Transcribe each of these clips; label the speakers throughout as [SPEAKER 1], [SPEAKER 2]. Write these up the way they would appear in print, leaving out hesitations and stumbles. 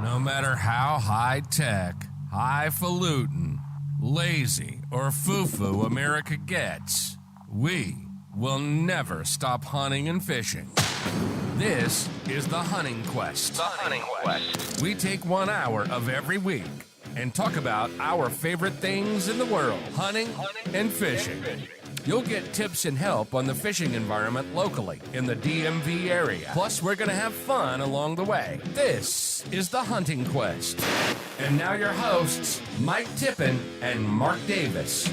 [SPEAKER 1] No matter how high-tech, highfalutin, lazy, or foo-foo America gets, we will never stop hunting and fishing. This is The Hunting Quest.
[SPEAKER 2] The Hunting Quest.
[SPEAKER 1] We take 1 hour of every week and talk about our favorite things in the world, hunting and fishing. You'll get tips and help on the fishing environment locally in the DMV area. Plus, we're going to have fun along the way. This is The Hunting Quest. And now your hosts, Mike Tippin and Mark Davis.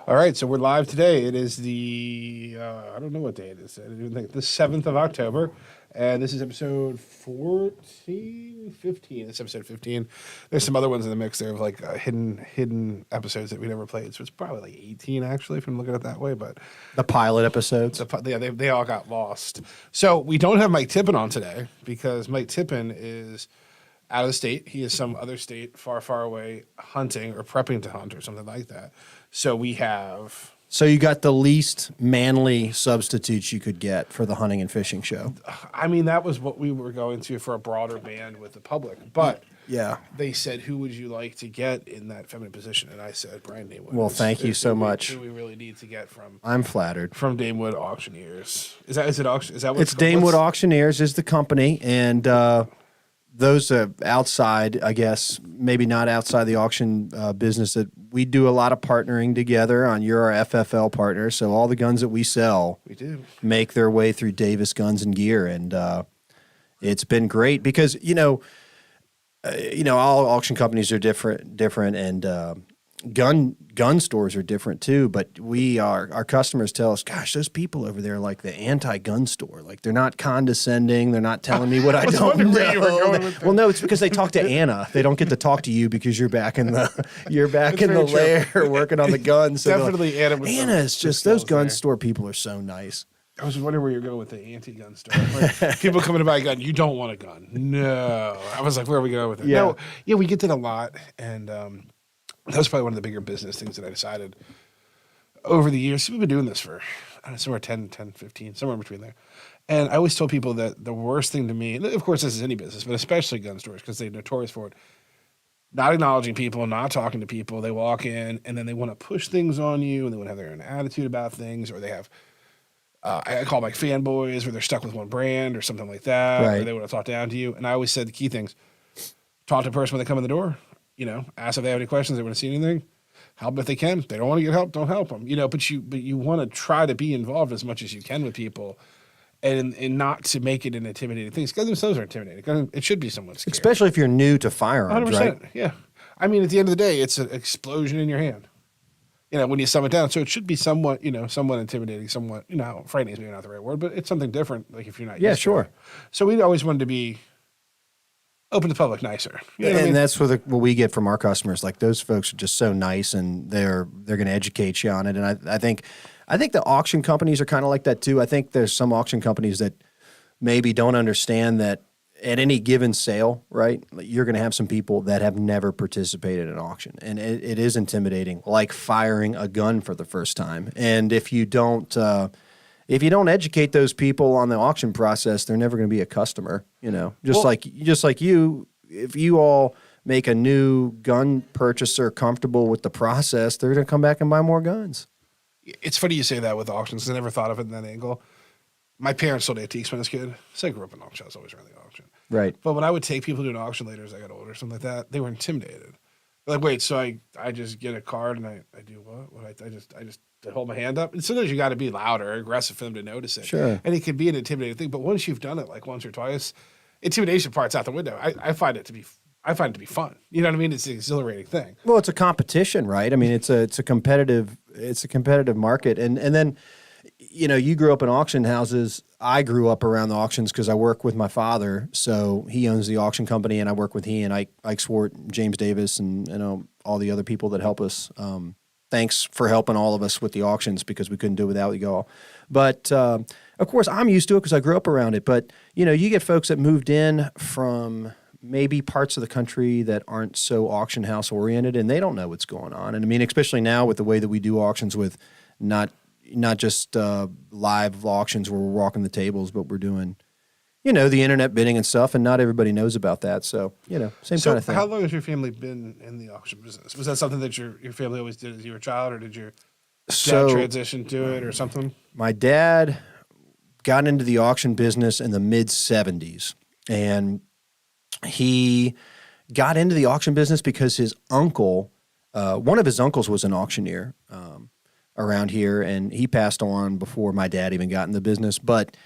[SPEAKER 3] All right, so we're live today. It is the, I don't know what day it is. I don't even think the 7th of October. And this is episode 15. It's episode 15. There's some other ones in the mix there of like hidden episodes that we never played. So it's probably like 18 actually, if I'm looking at it that way. But
[SPEAKER 4] the pilot episodes.
[SPEAKER 3] They all got lost. So we don't have Mike Tippin on today because Mike Tippin is out of the state. He is some other state far, far away hunting or prepping to hunt or something like that. So we have...
[SPEAKER 4] So you got the least manly substitutes you could get for the hunting and fishing show.
[SPEAKER 3] I mean, that was what we were going to for a broader band with the public. But
[SPEAKER 4] yeah,
[SPEAKER 3] they said, who would you like to get in that feminine position? And I said, Brian Damewood.
[SPEAKER 4] Well, thank you so much.
[SPEAKER 3] Who we really need to get from...
[SPEAKER 4] I'm flattered.
[SPEAKER 3] From Damewood Auctioneers. Is that what
[SPEAKER 4] it's Damewood Auctioneers is the company, and those outside, I guess, maybe not outside the auction business, that we do a lot of partnering together on. You're our FFL partner, so all the guns that we sell make their way through Davis Guns and Gear, and it's been great because all auction companies are different, and gun stores are different too. But our customers tell us, gosh, those people over there are like the anti-gun store. Like they're not condescending. They're not telling me what I don't know.
[SPEAKER 3] Where you were going with that.
[SPEAKER 4] Well, no, it's because they talk to Anna. They don't get to talk to you because you're back in the lair working on the guns. So
[SPEAKER 3] definitely
[SPEAKER 4] Anna is just those gun store people are so nice.
[SPEAKER 3] I was wondering where you're going with the anti-gun store. Like, people coming to buy a gun, you don't want a gun. No. I was like, where are we going with it?
[SPEAKER 4] Yeah.
[SPEAKER 3] No, we get that a lot, and that was probably one of the bigger business things that I decided over the years. We've been doing this for, I don't know, somewhere 10, 15, somewhere in between there. And I always told people that the worst thing to me, and of course this is any business, but especially gun stores because they're notorious for it, not acknowledging people, not talking to people. They walk in and then they want to push things on you and they want to have their own attitude about things, or they have, I call them like fanboys, where they're stuck with one brand or something like that,
[SPEAKER 4] right.
[SPEAKER 3] Or they want to talk down to you. And I always said the key things, talk to a person when they come in the door. Ask if they have any questions, they want to see anything, help if they can. If they don't want to get help, don't help them. But you want to try to be involved as much as you can with people, and not to make it an intimidating thing. Guns themselves are intimidating. It should be somewhat scary.
[SPEAKER 4] Especially if you're new to firearms,
[SPEAKER 3] 100%,
[SPEAKER 4] right?
[SPEAKER 3] Yeah. I mean, at the end of the day, it's an explosion in your hand. When you sum it down, so it should be somewhat intimidating, somewhat, frightening is maybe not the right word, but it's something different. Like if you're not,
[SPEAKER 4] yeah, sure.
[SPEAKER 3] So we always wanted to be open to the public nicer.
[SPEAKER 4] That's what we get from our customers. Like those folks are just so nice, and they're going to educate you on it. And I think the auction companies are kind of like that too. I think there's some auction companies that maybe don't understand that at any given sale, right, you're going to have some people that have never participated in an auction. And it is intimidating, like firing a gun for the first time. And if you don't educate those people on the auction process, they're never going to be a customer. Just like you, if you all make a new gun purchaser comfortable with the process, they're going to come back and buy more guns.
[SPEAKER 3] It's funny you say that with auctions, 'cause I never thought of it in that angle. My parents sold antiques when I was a kid, so I grew up in auction. I was always around the auction.
[SPEAKER 4] Right.
[SPEAKER 3] But when I would take people to an auction later as I got older or something like that, they were intimidated. Like, wait, so I just get a card and I do what? I just hold my hand up. And sometimes you got to be loud or aggressive for them to notice it.
[SPEAKER 4] Sure.
[SPEAKER 3] And it can be an intimidating thing. But once you've done it like once or twice, intimidation part's out the window. I find it to be fun. You know what I mean? It's an exhilarating thing.
[SPEAKER 4] Well, it's a competition, right? I mean, it's a competitive market, and then you grew up in auction houses. I grew up around the auctions because I work with my father. So he owns the auction company, and I work with he and Ike Swart, James Davis, and all the other people that help us. Thanks for helping all of us with the auctions because we couldn't do it without you all. But of course, I'm used to it because I grew up around it. But you get folks that moved in from maybe parts of the country that aren't so auction house oriented, and they don't know what's going on. And I mean, especially now with the way that we do auctions with not not just live auctions where we're walking the tables, but we're doing, the internet bidding and stuff, and not everybody knows about that. So, same kind of thing.
[SPEAKER 3] How long has your family been in the auction business? Was that something that your family always did as you were a child, or did your dad transition to it or something?
[SPEAKER 4] My dad got into the auction business in the mid-'70s, and he got into the auction business because his uncle, one of his uncles was an auctioneer around here, and he passed on before my dad even got in the business. But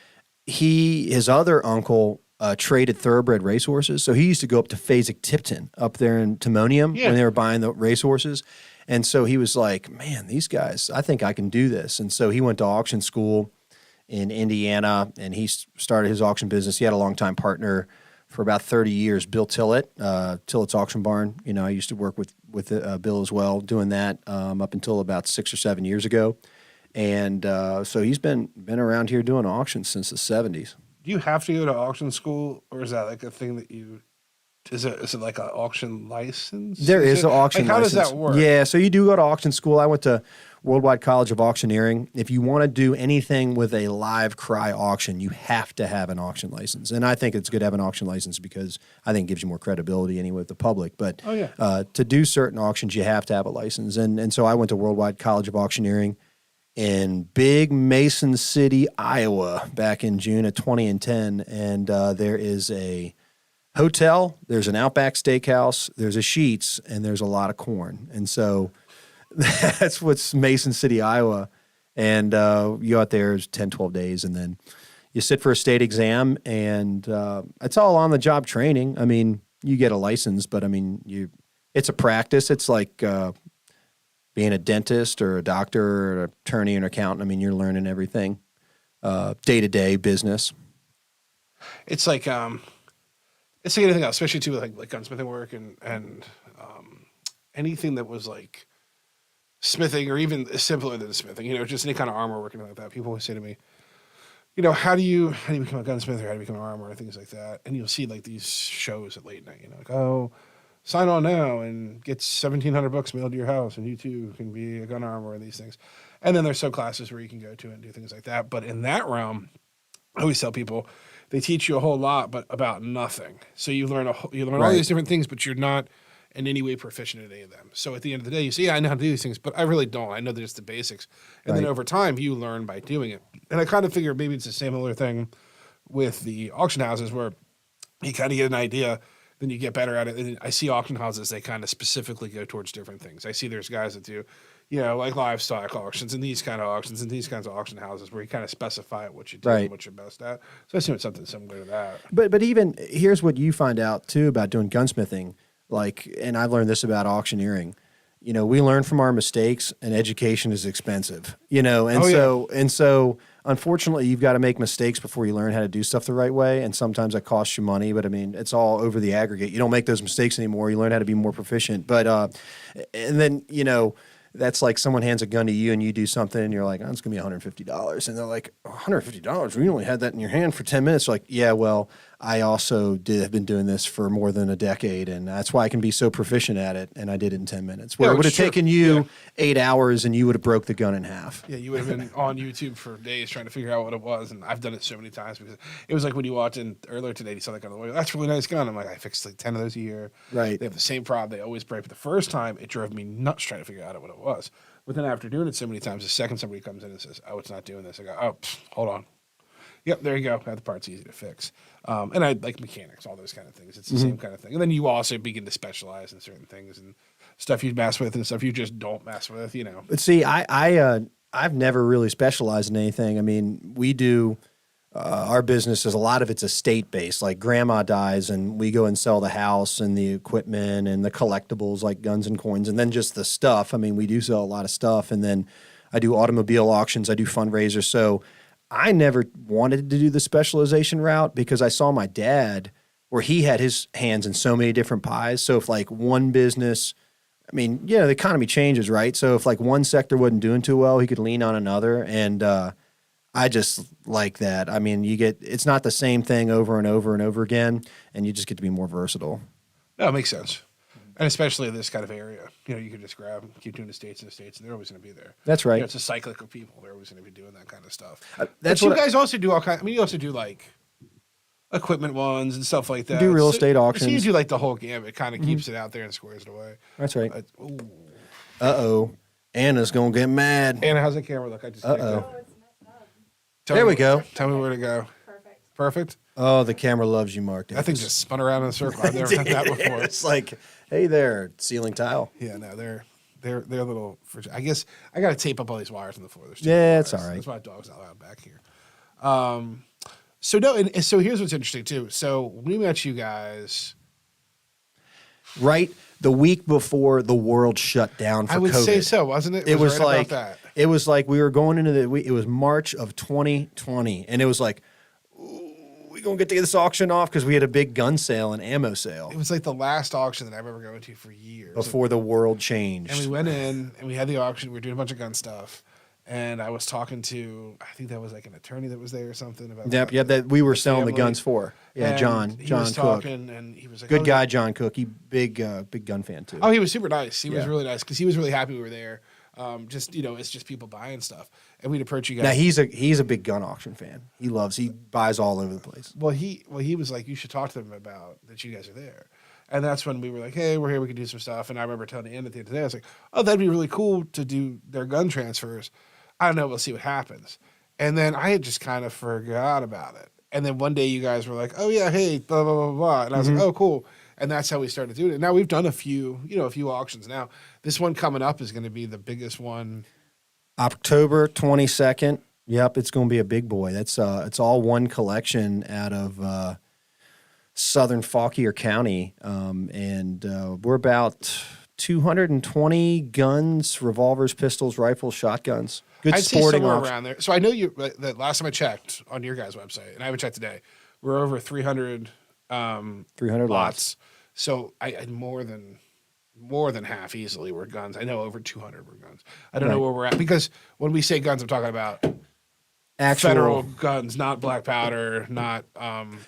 [SPEAKER 4] his other uncle traded thoroughbred racehorses, so he used to go up to Fasig-Tipton up there in Timonium when they were buying the racehorses. And so he was like, man, these guys, I think I can do this. And so he went to auction school in Indiana, and he started his auction business. He had a longtime partner for about 30 years, Bill Tillett, Tillett's Auction Barn. I used to work with Bill as well, doing that up until about 6 or 7 years ago. And so he's been around here doing auctions since the 70s.
[SPEAKER 3] Do you have to go to auction school, or is that like a thing that you... Is it like an auction license?
[SPEAKER 4] There is an auction license.
[SPEAKER 3] How does that work?
[SPEAKER 4] Yeah, so you do go to auction school. I went to Worldwide College of Auctioneering. If you want to do anything with a live cry auction, you have to have an auction license. And I think it's good to have an auction license because I think it gives you more credibility anyway with the public. But to do certain auctions, you have to have a license. And so I went to Worldwide College of Auctioneering in Big Mason City, Iowa, back in June of 2010. And there is a hotel, there's an Outback Steakhouse, there's a Sheetz, and there's a lot of corn. And so that's what's Mason City, Iowa. And you go out there, it's 10, 12 days, and then you sit for a state exam, and it's all on-the-job training. I mean, you get a license, but, I mean, it's a practice. It's like being a dentist or a doctor or an attorney or an accountant. I mean, you're learning everything, day-to-day business.
[SPEAKER 3] It's like... It's like anything else, especially too with like gunsmithing work and anything that was like smithing or even simpler than smithing, just any kind of armor work, anything like that. People always say to me, how do you become a gunsmith or how do you become an armor or things like that? And you'll see like these shows at late night, like, oh, sign on now and get $1,700 mailed to your house and you too can be a gun armor and these things. And then there's sub-classes where you can go to and do things like that. But in that realm, I always tell people, they teach you a whole lot, but about nothing. So you learn all these different things, but you're not in any way proficient at any of them. So at the end of the day, you say, yeah, I know how to do these things, but I really don't. I know that it's the basics. And then over time, you learn by doing it. And I kind of figure maybe it's a similar thing with the auction houses where you kind of get an idea, then you get better at it. And I see auction houses, they kind of specifically go towards different things. I see there's guys that do, like livestock auctions and these kind of auctions and these kinds of auction houses where you kind of specify what you do and what you're best at. So I assume it's something similar to that.
[SPEAKER 4] But even here's what you find out too about doing gunsmithing, and I've learned this about auctioneering. We learn from our mistakes, and education is expensive. So unfortunately, you've got to make mistakes before you learn how to do stuff the right way, and sometimes that costs you money. But I mean, it's all over the aggregate. You don't make those mistakes anymore. You learn how to be more proficient. But and then that's like someone hands a gun to you and you do something and you're like, oh, it's going to be $150. And they're like, $150? We only had that in your hand for 10 minutes. You're like, yeah, well, I also have been doing this for more than a decade, and that's why I can be so proficient at it, and I did it in 10 minutes. Where it would have taken you 8 hours and you would have broke the gun in half.
[SPEAKER 3] Yeah, you would have been on YouTube for days trying to figure out what it was, and I've done it so many times because it was like when you walked in earlier today, you saw that gun on the way. That's a really nice gun. I'm like, I fixed like 10 of those a year.
[SPEAKER 4] Right.
[SPEAKER 3] They have the same problem. They always break. But the first time, it drove me nuts trying to figure out what it was. But then after doing it so many times, the second somebody comes in and says, oh, it's not doing this, I go, oh, hold on. Yep, there you go. Got the parts easy to fix. And I like mechanics, all those kind of things. It's the same kind of thing. And then you also begin to specialize in certain things and stuff you mess with and stuff you just don't mess with,
[SPEAKER 4] But see, I've never really specialized in anything. I mean, we do our business is a lot of it's estate based. Like grandma dies and we go and sell the house and the equipment and the collectibles like guns and coins and then just the stuff. I mean, we do sell a lot of stuff. And then I do automobile auctions. I do fundraisers. So I never wanted to do the specialization route because I saw my dad where he had his hands in so many different pies. So if like one business, I mean, the economy changes, right? So if like one sector wasn't doing too well, he could lean on another. And I just like that. I mean, it's not the same thing over and over and over again, and you just get to be more versatile.
[SPEAKER 3] No, it makes sense. And especially in this kind of area, you can just grab them, keep doing the states and the states, and they're always going to be there.
[SPEAKER 4] That's right.
[SPEAKER 3] It's a cyclic of people. They're always going to be doing that kind of stuff.
[SPEAKER 4] That's
[SPEAKER 3] but you
[SPEAKER 4] what
[SPEAKER 3] guys also do all kinds. I mean, you also do like equipment ones and stuff like that.
[SPEAKER 4] do real estate auctions.
[SPEAKER 3] So you do like the whole gamut. It kind of keeps it out there and squares it away.
[SPEAKER 4] That's right.
[SPEAKER 3] Ooh.
[SPEAKER 4] Uh-oh. Anna's going to get mad.
[SPEAKER 3] Anna, how's the camera look? I just
[SPEAKER 4] Uh-oh.
[SPEAKER 2] Oh, it's messed up.
[SPEAKER 4] There we go.
[SPEAKER 3] Tell me where to go.
[SPEAKER 2] Perfect.
[SPEAKER 3] Perfect.
[SPEAKER 4] Oh, the camera loves you, Mark.
[SPEAKER 3] That thing just spun around in a circle. I've never done that before.
[SPEAKER 4] It's like, hey there, ceiling tile.
[SPEAKER 3] Yeah, no, they're little. I guess I got to tape up all these wires on the floor. There's too
[SPEAKER 4] Yeah,
[SPEAKER 3] many
[SPEAKER 4] it's
[SPEAKER 3] wires.
[SPEAKER 4] all right.
[SPEAKER 3] That's why dog's not allowed back here. So no, and so here's what's interesting too. So we met you guys.
[SPEAKER 4] Right the week before the world shut down for
[SPEAKER 3] I would
[SPEAKER 4] COVID.
[SPEAKER 3] say so, wasn't it?
[SPEAKER 4] It was
[SPEAKER 3] right
[SPEAKER 4] like
[SPEAKER 3] about that.
[SPEAKER 4] it was like we were going into it was March of 2020, and it was like, we gonna get this auction off because we had a big gun sale and ammo sale
[SPEAKER 3] It was like the last auction that I remember going to for years.
[SPEAKER 4] before the world changed.
[SPEAKER 3] And we went in and we had the auction. We were doing a bunch of gun stuff. And I was talking to, I think that was like an attorney that was there or something about
[SPEAKER 4] Yep, yeah, that we were selling the
[SPEAKER 3] family.
[SPEAKER 4] guns for. Yeah,
[SPEAKER 3] And
[SPEAKER 4] John
[SPEAKER 3] he was
[SPEAKER 4] Cook,
[SPEAKER 3] talking and he was like,
[SPEAKER 4] good
[SPEAKER 3] oh,
[SPEAKER 4] guy, John Cook. He big gun fan too.
[SPEAKER 3] Oh, he was super nice. He was
[SPEAKER 4] Yeah.
[SPEAKER 3] really nice because he was really happy we were there. Just it's just people buying stuff, and we'd approach you guys.
[SPEAKER 4] Now he's a big gun auction fan. He buys all over the place.
[SPEAKER 3] Well, he was like, you should talk to them about that you guys are there. And that's when we were like, hey, we're here, we can do some stuff. And I remember telling Ann at the end of the day, I was like, oh, that'd be really cool to do their gun transfers. I don't know, we'll see what happens. And then I had just kind of forgot about it. And then one day you guys were like, oh yeah, hey, blah, blah, blah, blah. And I was like, oh, cool. And that's how we started doing it. Now we've done a few auctions. Now this one coming up is going to be the biggest one.
[SPEAKER 4] October 22nd. Yep, it's going to be a big boy. That's it's all one collection out of southern Fauquier County, and we're about 220 guns, revolvers, pistols, rifles, shotguns. Good
[SPEAKER 3] I'd say
[SPEAKER 4] sporting
[SPEAKER 3] somewhere
[SPEAKER 4] auction.
[SPEAKER 3] around there. So I know that last time I checked on your guys' website, and I haven't checked today, we're over 300
[SPEAKER 4] 300 lots.
[SPEAKER 3] So I more than half easily were guns. I know over 200 were guns. I don't know
[SPEAKER 4] Right.
[SPEAKER 3] where we're at because when we say guns, I'm talking about
[SPEAKER 4] Actual,
[SPEAKER 3] federal guns, not black powder, not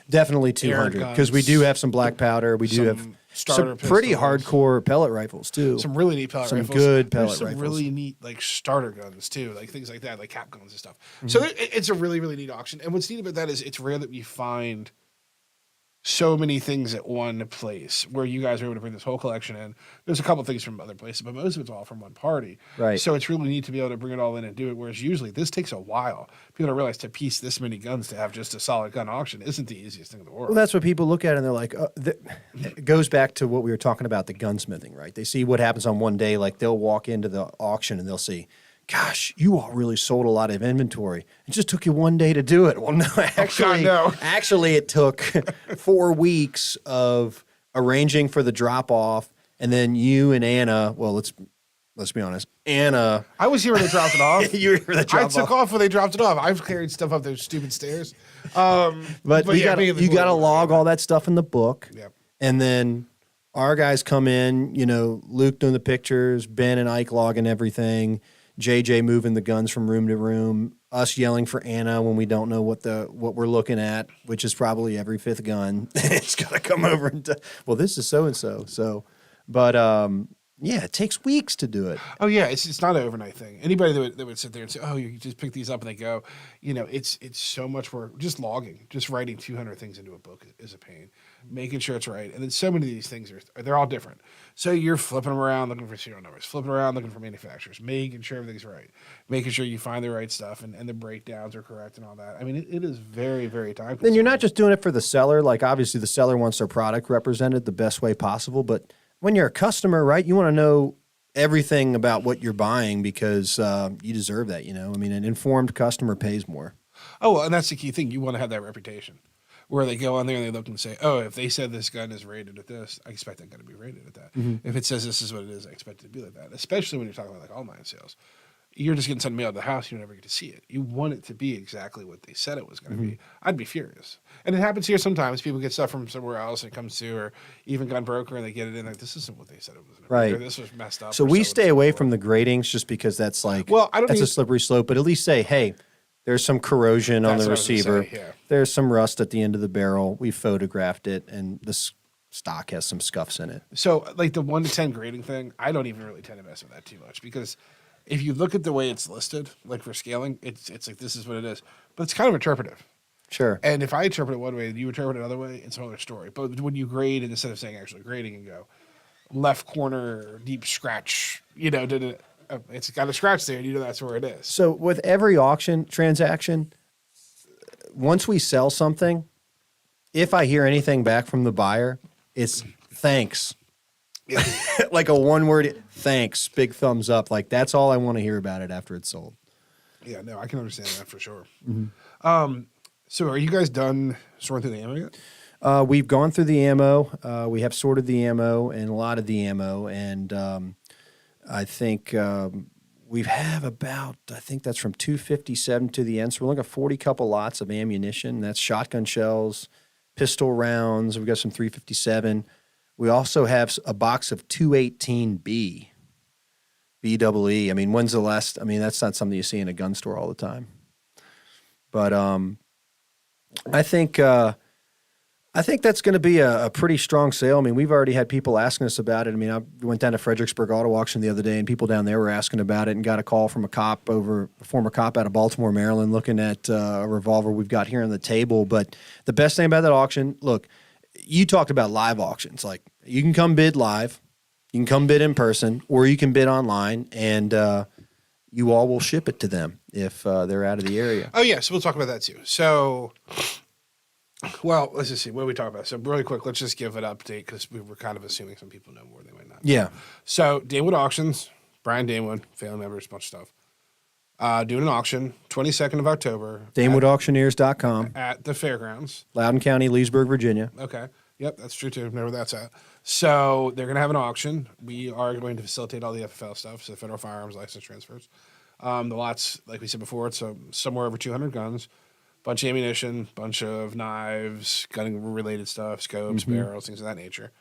[SPEAKER 4] definitely
[SPEAKER 3] air
[SPEAKER 4] 200 because we
[SPEAKER 3] guns,
[SPEAKER 4] do have some black powder. We do
[SPEAKER 3] some
[SPEAKER 4] have
[SPEAKER 3] starter
[SPEAKER 4] some pretty
[SPEAKER 3] pistols,
[SPEAKER 4] hardcore pellet rifles too.
[SPEAKER 3] some really neat pellet
[SPEAKER 4] Some
[SPEAKER 3] rifles.
[SPEAKER 4] good
[SPEAKER 3] There's
[SPEAKER 4] pellet
[SPEAKER 3] some
[SPEAKER 4] rifles.
[SPEAKER 3] really neat like starter guns too, like things like that, like cap guns and stuff.
[SPEAKER 4] Mm-hmm.
[SPEAKER 3] So it's a really really neat auction. And what's neat about that is it's rare that we find so many things at one place where you guys are able to bring this whole collection in. There's a couple things from other places, but most of it's all from one party.
[SPEAKER 4] Right.
[SPEAKER 3] So it's really neat to be able to bring it all in and do it. Whereas usually this takes a while. People don't realize to piece this many guns to have just a solid gun auction isn't the easiest thing in the world.
[SPEAKER 4] Well, that's what people look at and they're like, it goes back to what we were talking about, the gunsmithing, right? They see what happens on one day. Like they'll walk into the auction and they'll see, gosh, you all really sold a lot of inventory. It just took you one day to do it. Well, no, actually,
[SPEAKER 3] no.
[SPEAKER 4] actually it took 4 weeks of arranging for the drop off. And then you and Anna, well, let's be honest, Anna.
[SPEAKER 3] I was here when they dropped it off.
[SPEAKER 4] You were here when they
[SPEAKER 3] I
[SPEAKER 4] dropped
[SPEAKER 3] took
[SPEAKER 4] off.
[SPEAKER 3] off when they dropped it off. I've carried stuff up those stupid stairs.
[SPEAKER 4] But
[SPEAKER 3] yeah, me and the
[SPEAKER 4] you got to
[SPEAKER 3] boys.
[SPEAKER 4] log all that stuff in the book.
[SPEAKER 3] Yep.
[SPEAKER 4] And then our guys come in, Luke doing the pictures, Ben and Ike logging everything, JJ moving the guns from room to room, us yelling for Anna when we don't know what we're looking at, which is probably every fifth gun. It's got to come over and well, this is so and so. So, but yeah, it takes weeks to do it.
[SPEAKER 3] Oh yeah, it's not an overnight thing. Anybody that would sit there and say, "Oh, you just pick these up and they go," it's so much work. Just logging, just writing 200 things into a book is a pain. Making sure it's right, and then so many of these things they're all different. So you're flipping them around looking for serial numbers, flipping around looking for manufacturers, making sure everything's right, making sure you find the right stuff and the breakdowns are correct and all that. I mean, it is very very time consuming.
[SPEAKER 4] Then you're not just doing it for the seller. Like obviously the seller wants their product represented the best way possible, but when you're a customer, right, you want to know everything about what you're buying because you deserve that, I mean, an informed customer pays more.
[SPEAKER 3] Oh, well, and that's the key thing. You want to have that reputation where they go on there and they look and say, oh, if they said this gun is rated at this, I expect that gun to be rated at that. If it says this is what it is, I expect it to be like that, especially when you're talking about like online sales. You're just getting something mailed to the house. You never get to see it. You want it to be exactly what they said it was going to be. I'd be furious. And it happens here sometimes. People get stuff from somewhere else and it comes to, or even gun broker, and they get it in like, this isn't what they said it was going to be.
[SPEAKER 4] Right.
[SPEAKER 3] Or this was messed up.
[SPEAKER 4] So
[SPEAKER 3] or
[SPEAKER 4] we
[SPEAKER 3] so
[SPEAKER 4] stay
[SPEAKER 3] and so
[SPEAKER 4] away
[SPEAKER 3] forth.
[SPEAKER 4] from the gradings just because that's like,
[SPEAKER 3] Well, I don't
[SPEAKER 4] that's a
[SPEAKER 3] even-
[SPEAKER 4] slippery slope, but at least say, hey, there's some corrosion on
[SPEAKER 3] That's
[SPEAKER 4] the
[SPEAKER 3] what I was gonna
[SPEAKER 4] receiver.
[SPEAKER 3] say, yeah.
[SPEAKER 4] There's some rust at the end of the barrel. We photographed it and this stock has some scuffs in it.
[SPEAKER 3] So, like the 1 to 10 grading thing, I don't even really tend to mess with that too much because if you look at the way it's listed, like for scaling, it's like this is what it is, but it's kind of interpretive.
[SPEAKER 4] Sure.
[SPEAKER 3] And if I interpret it one way and you interpret it another way, it's another story. But when you grade, and instead of saying actually grading and go left corner, deep scratch, it's got a scratch there, and you know that's where it is.
[SPEAKER 4] So with every auction transaction, once we sell something, if I hear anything back from the buyer, it's thanks.
[SPEAKER 3] Yeah.
[SPEAKER 4] Like a one word thanks, big thumbs up. Like that's all I want to hear about it after it's sold.
[SPEAKER 3] Yeah, no, I can understand that for sure.
[SPEAKER 4] Mm-hmm.
[SPEAKER 3] So are you guys done sorting through the ammo yet?
[SPEAKER 4] We've gone through the ammo. We have sorted the ammo and a lot of the ammo. And I think we have about, I think that's from 257 to the end. So we're looking at 40 couple lots of ammunition. That's shotgun shells, pistol rounds. We've got some 357. We also have a box of 218B, BEE. I mean, when's the last? I mean, that's not something you see in a gun store all the time. But I think that's going to be a pretty strong sale. I mean, we've already had people asking us about it. I mean, I went down to Fredericksburg Auto Auction the other day, and people down there were asking about it, and got a call from a former cop out of Baltimore, Maryland, looking at a revolver we've got here on the table. But the best thing about that auction, look, you talked about live auctions. Like, you can come bid live, you can come bid in person, or you can bid online, and you all will ship it to them if they're out of the area.
[SPEAKER 3] Oh, yeah, so we'll talk about that too. So, well, let's just see. What are we talking about? So really quick, let's just give an update because we were kind of assuming some people know more, they might not.
[SPEAKER 4] Yeah.
[SPEAKER 3] So Damewood Auctions, Brian Damewood, family members, bunch of stuff. Doing an auction, 22nd of October.
[SPEAKER 4] DamewoodAuctioneers.com.
[SPEAKER 3] At the fairgrounds.
[SPEAKER 4] Loudon County, Leesburg, Virginia.
[SPEAKER 3] Okay. Yep, that's true too. Know where that's at. So they're going to have an auction. We are going to facilitate all the FFL stuff, so federal firearms license transfers. The lots, like we said before, it's somewhere over 200 guns, bunch of ammunition, bunch of knives, gun-related stuff, scopes, barrels, things of that nature.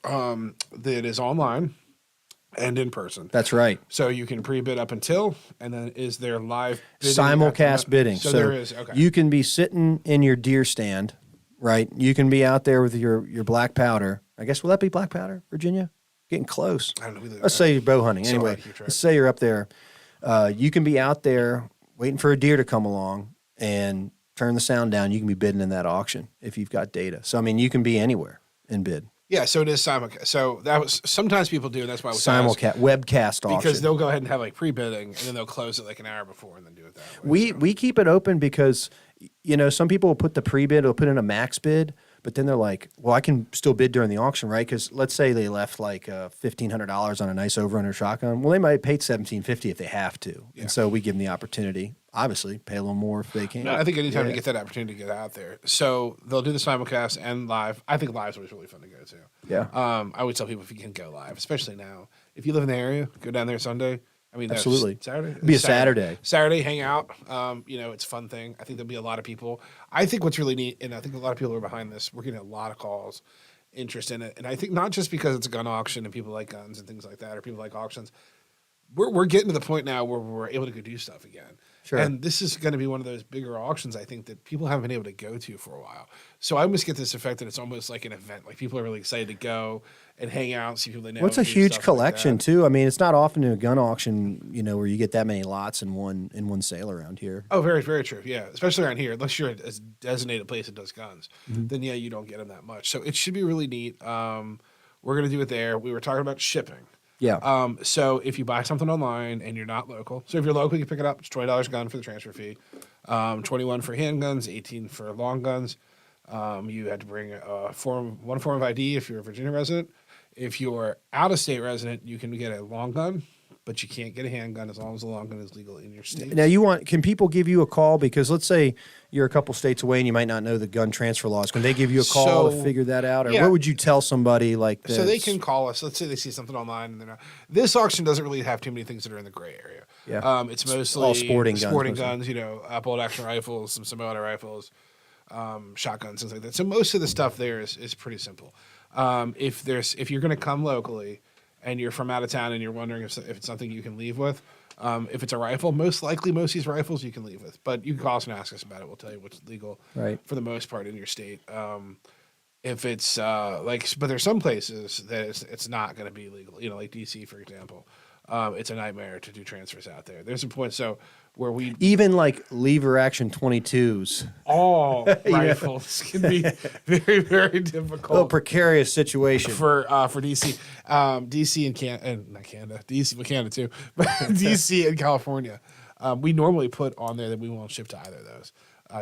[SPEAKER 3] That is online and in person.
[SPEAKER 4] That's right.
[SPEAKER 3] So you can pre-bid up until, and then is there live bidding?
[SPEAKER 4] Simulcast bidding.
[SPEAKER 3] So there is, okay.
[SPEAKER 4] You can be sitting in your deer stand, right? You can be out there with your black powder. I guess, will that be black powder, Virginia? Getting close.
[SPEAKER 3] I don't know.
[SPEAKER 4] Let's say you're bow hunting.
[SPEAKER 3] So
[SPEAKER 4] Anyway,
[SPEAKER 3] like
[SPEAKER 4] let's say you're up there. You can be out there waiting for a deer to come along and turn the sound down. You can be bidding in that auction if you've got data. So, I mean, you can be anywhere and bid.
[SPEAKER 3] Yeah, so it is simulcast. So that was, sometimes people do, and that's why I was
[SPEAKER 4] Simulcast, webcast auction.
[SPEAKER 3] because they'll go ahead and have like pre-bidding, and then they'll close it like an hour before, and then do it that way.
[SPEAKER 4] We keep it open because, some people will put the pre-bid, will put in a max bid, but then they're like, well, I can still bid during the auction, right? Because let's say they left like $1,500 on a nice over-under shotgun. Well, they might pay $1,750 if they have to.
[SPEAKER 3] Yeah.
[SPEAKER 4] And so we give them the opportunity, obviously, pay a little more if they can.
[SPEAKER 3] No, I think anytime you get that opportunity to get out there. So they'll do the simulcast and live. I think live's always really fun to go to.
[SPEAKER 4] Yeah.
[SPEAKER 3] I would tell people if you can go live, especially now. If you live in the area, go down there Sunday. I mean, that's
[SPEAKER 4] Absolutely.
[SPEAKER 3] Saturday?
[SPEAKER 4] It'd be a Saturday.
[SPEAKER 3] Saturday, hang out. It's a fun thing. I think there'll be a lot of people. I think what's really neat, and I think a lot of people are behind this, we're getting a lot of calls, interest in it. And I think not just because it's a gun auction and people like guns and things like that, or people like auctions. We're getting to the point now where we're able to go do stuff again.
[SPEAKER 4] Sure.
[SPEAKER 3] And this is going to be one of those bigger auctions, I think, that people haven't been able to go to for a while. So I almost get this effect that it's almost like an event. Like people are really excited to go and hang out, see people they know.
[SPEAKER 4] Well, it's a
[SPEAKER 3] do
[SPEAKER 4] huge
[SPEAKER 3] stuff
[SPEAKER 4] collection
[SPEAKER 3] like that.
[SPEAKER 4] too. I mean, it's not often in a gun auction, where you get that many lots in one sale around here.
[SPEAKER 3] Oh, very, very true. Yeah, especially around here. Unless you're a designated place that does guns, then yeah, you don't get them that much. So it should be really neat. We're going to do it there. We were talking about shipping.
[SPEAKER 4] Yeah.
[SPEAKER 3] So if you buy something online and you're not local, so if you're local, you can pick it up. It's $20 a gun for the transfer fee, 21 for handguns, 18 for long guns. You had to bring one form of ID if you're a Virginia resident. If you're out of state resident, you can get a long gun, but you can't get a handgun as long as the long gun is legal in your state.
[SPEAKER 4] Now, can people give you a call? Because let's say you're a couple states away and you might not know the gun transfer laws. Can they give you a call to figure that out? Or
[SPEAKER 3] yeah.
[SPEAKER 4] what would you tell somebody like this?
[SPEAKER 3] So they can call us. Let's say they see something online and they're not. This auction doesn't really have too many things that are in the gray area.
[SPEAKER 4] Yeah.
[SPEAKER 3] It's mostly
[SPEAKER 4] all sporting
[SPEAKER 3] guns, bolt action rifles, some semi-auto rifles, shotguns, things like that. So most of the stuff there is pretty simple. If you're going to come locally and you're from out of town and you're wondering if it's something you can leave with, if it's a rifle, most likely most of these rifles you can leave with. But you can call us and ask us about it. We'll tell you what's legal
[SPEAKER 4] right.
[SPEAKER 3] for the most part in your state. if it's but there's some places that it's not going to be legal. Like DC, for example. It's a nightmare to do transfers out there. There's a point where we
[SPEAKER 4] Even like lever action 22s.
[SPEAKER 3] all rifles can be very, very difficult.
[SPEAKER 4] A little precarious situation.
[SPEAKER 3] For DC, DC and not Canada, DC, but Canada too, but DC and California, we normally put on there that we won't ship to either of those,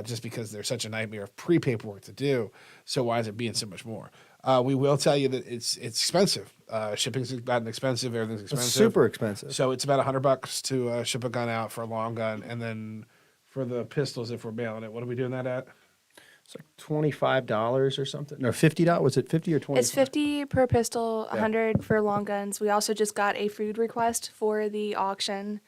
[SPEAKER 3] just because they're such a nightmare of pre-paperwork to do. So why is it being so much more? We will tell you that it's expensive. Shipping's gotten expensive. Everything's expensive.
[SPEAKER 4] It's super expensive.
[SPEAKER 3] So it's about $100 to ship a gun out for a long gun, and then for the pistols, if we're mailing it, what are we doing that at?
[SPEAKER 4] It's like $25 or something. No, $50. Was it 50 or 20?
[SPEAKER 2] It's 50 per pistol, 100 for long guns. We also just got a food request for the auction.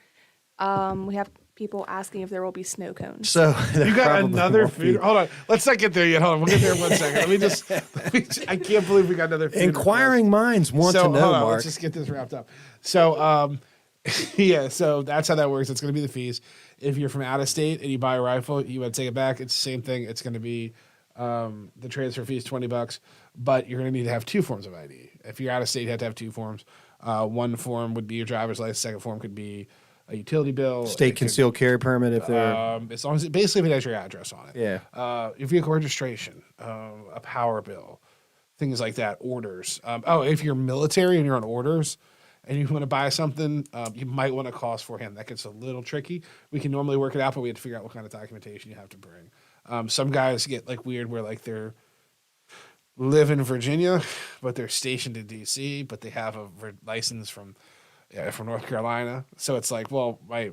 [SPEAKER 2] We have people asking if there will be snow cones.
[SPEAKER 4] So
[SPEAKER 3] You got another food. Hold on, let's not get there yet. Hold on, we'll get there in 1 second. I can't believe we got another food
[SPEAKER 4] Inquiring minds want to know,
[SPEAKER 3] hold on,
[SPEAKER 4] Mark.
[SPEAKER 3] let's just get this wrapped up. So, yeah, so that's how that works. It's going to be the fees. If you're from out of state and you buy a rifle, you want to take it back. It's the same thing. It's going to be the transfer fee is $20, but you're going to need to have 2 forms of ID. If you're out of state, you have to have 2 forms. One form would be your driver's license. Second form could be a utility bill.
[SPEAKER 4] State concealed carry permit if they're...
[SPEAKER 3] As long as it basically if it has your address on it.
[SPEAKER 4] Yeah.
[SPEAKER 3] Your vehicle registration, a power bill, things like that, orders. If you're military and you're on orders and you want to buy something, you might want to call us beforehand. That gets a little tricky. We can normally work it out, but we have to figure out what kind of documentation you have to bring. Some guys get like weird where like they're live in Virginia, but they're stationed in DC, but they have a license from North Carolina. So it's like, well, my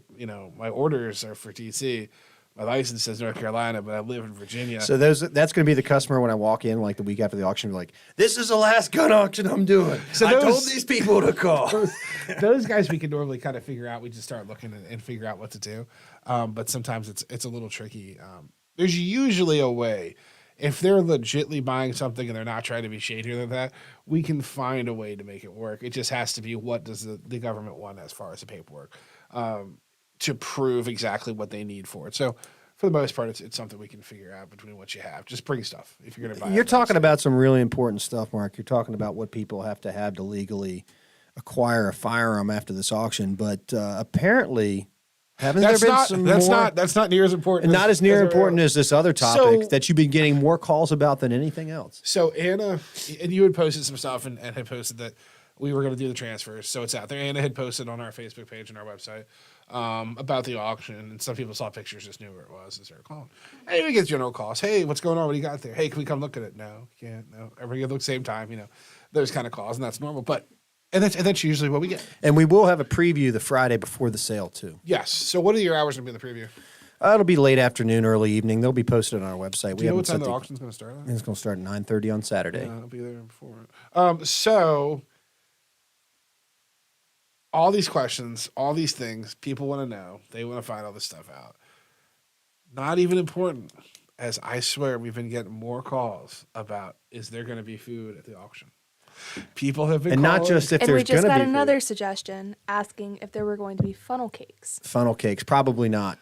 [SPEAKER 3] orders are for DC. My license says North Carolina, but I live in Virginia.
[SPEAKER 4] So that's going to be the customer when I walk in, like the week after the auction, be like, this is the last gun auction I'm doing.
[SPEAKER 3] So
[SPEAKER 4] I told these people to call.
[SPEAKER 3] Those guys we can normally kind of figure out. We just start looking and figure out what to do. But sometimes it's a little tricky. There's usually a way. If they're legitly buying something and they're not trying to be shadier than that, we can find a way to make it work. It just has to be what does the government want as far as the paperwork to prove exactly what they need for it. So for the most part, it's something we can figure out between what you have. Just bring stuff if you're going to buy.
[SPEAKER 4] You're talking about some really important stuff, Mark. You're talking about what people have to legally acquire a firearm after this auction. But apparently... That's
[SPEAKER 3] not near as important.
[SPEAKER 4] Not as near important as this other topic that you've been getting more calls about than anything else.
[SPEAKER 3] So Anna, and you had posted some stuff and had posted that we were going to do the transfers. So it's out there. Anna had posted on our Facebook page and our website about the auction, and some people saw pictures, just knew where it was, and started calling. Hey, we get general calls. Hey, what's going on? What do you got there? Hey, can we come look at it? No, can't. No, everybody at the same time. Those kind of calls, and that's normal. But And that's usually what we get.
[SPEAKER 4] And we will have a preview the Friday before the sale, too.
[SPEAKER 3] Yes. So what are your hours going to be in the preview?
[SPEAKER 4] It'll be late afternoon, early evening. They'll be posted on our website.
[SPEAKER 3] Do you know what time the auction's going to start at?
[SPEAKER 4] It's going to start at 9:30 on Saturday.
[SPEAKER 3] Yeah, I'll be there before. So all these questions, all these things, people want to know. They want to find all this stuff out. Not even important, as I swear we've been getting more calls about, is there going to be food at the auction? People have been
[SPEAKER 4] and
[SPEAKER 3] calling.
[SPEAKER 4] not just if
[SPEAKER 2] and
[SPEAKER 4] there's
[SPEAKER 2] we just
[SPEAKER 4] going to
[SPEAKER 2] got
[SPEAKER 4] be
[SPEAKER 2] another
[SPEAKER 4] food.
[SPEAKER 2] suggestion asking if there were going to be funnel cakes.
[SPEAKER 4] Funnel cakes, probably not.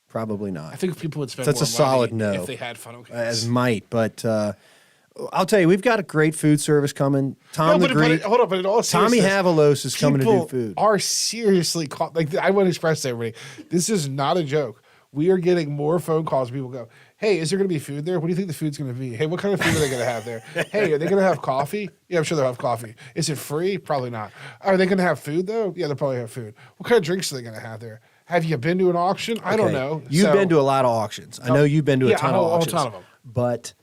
[SPEAKER 4] Probably not.
[SPEAKER 3] I think people would spend
[SPEAKER 4] That's
[SPEAKER 3] more
[SPEAKER 4] a solid
[SPEAKER 3] money
[SPEAKER 4] no.
[SPEAKER 3] if they had funnel cakes.
[SPEAKER 4] As might, but I'll tell you, we've got a great food service coming. Tom the Greek,
[SPEAKER 3] hold on, but in all
[SPEAKER 4] Tommy
[SPEAKER 3] seriousness,
[SPEAKER 4] Havalos is coming to do
[SPEAKER 3] people
[SPEAKER 4] food.
[SPEAKER 3] Are seriously call, like I want to express to everybody, this is not a joke. We are getting more phone calls. People go, hey, is there going to be food there? What do you think the food's going to be? Hey, what kind of food are they going to have there? Hey, are they going to have coffee? Yeah, I'm sure they'll have coffee. Is it free? Probably not. Are they going to have food, though? Yeah, they'll probably have food. What kind of drinks are they going to have there? Have you been to an auction? I don't know.
[SPEAKER 4] You've been to a lot of auctions. I know you've been to a ton of auctions.
[SPEAKER 3] A ton of them.
[SPEAKER 4] But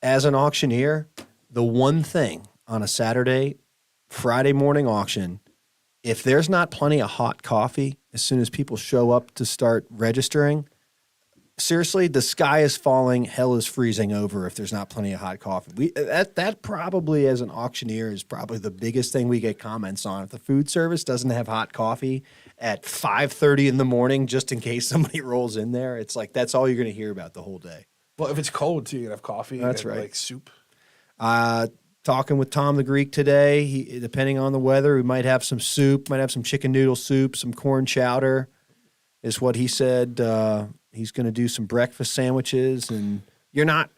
[SPEAKER 4] as an auctioneer, the one thing on a Saturday, Friday morning auction, if there's not plenty of hot coffee as soon as people show up to start registering, seriously, the sky is falling, hell is freezing over if there's not plenty of hot coffee. That probably, as an auctioneer, is probably the biggest thing we get comments on. If the food service doesn't have hot coffee at 5:30 in the morning, just in case somebody rolls in there, it's like that's all you're going to hear about the whole day.
[SPEAKER 3] Well, if it's cold, too, you can have coffee.
[SPEAKER 4] That's
[SPEAKER 3] and,
[SPEAKER 4] right.
[SPEAKER 3] Like soup.
[SPEAKER 4] Talking with Tom the Greek today, depending on the weather, we might have some soup, might have some chicken noodle soup, some corn chowder, is what he said. He's going to do some breakfast sandwiches, and you're not.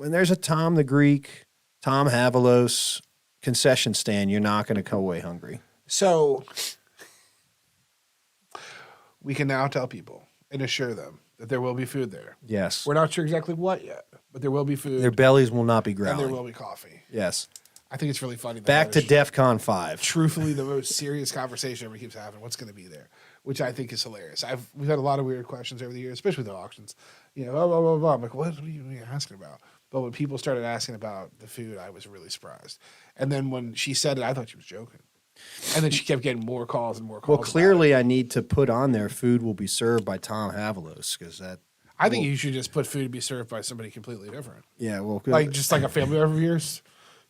[SPEAKER 4] when there's a Tom the Greek, Tom Havalos concession stand, you're not going to come away hungry.
[SPEAKER 3] So we can now tell people and assure them that there will be food there.
[SPEAKER 4] Yes.
[SPEAKER 3] We're not sure exactly what yet, but there will be food.
[SPEAKER 4] Their bellies will not be
[SPEAKER 3] and
[SPEAKER 4] growling.
[SPEAKER 3] there will be coffee.
[SPEAKER 4] Yes.
[SPEAKER 3] I think it's really funny.
[SPEAKER 4] Back to DEFCON 5.
[SPEAKER 3] Truthfully, the most serious conversation everybody keeps having. What's going to be there? Which I think is hilarious. We've had a lot of weird questions over the years, especially with the auctions. You know, blah, blah, blah, blah. I'm like, what are you asking about? But when people started asking about the food, I was really surprised. And then when she said it, I thought she was joking. And then she kept getting more calls and more calls.
[SPEAKER 4] Well, clearly I need to put on there food will be served by Tom Havalos because that.
[SPEAKER 3] I think you should just put food to be served by somebody completely different.
[SPEAKER 4] Yeah, well,
[SPEAKER 3] Like just like a family member of yours.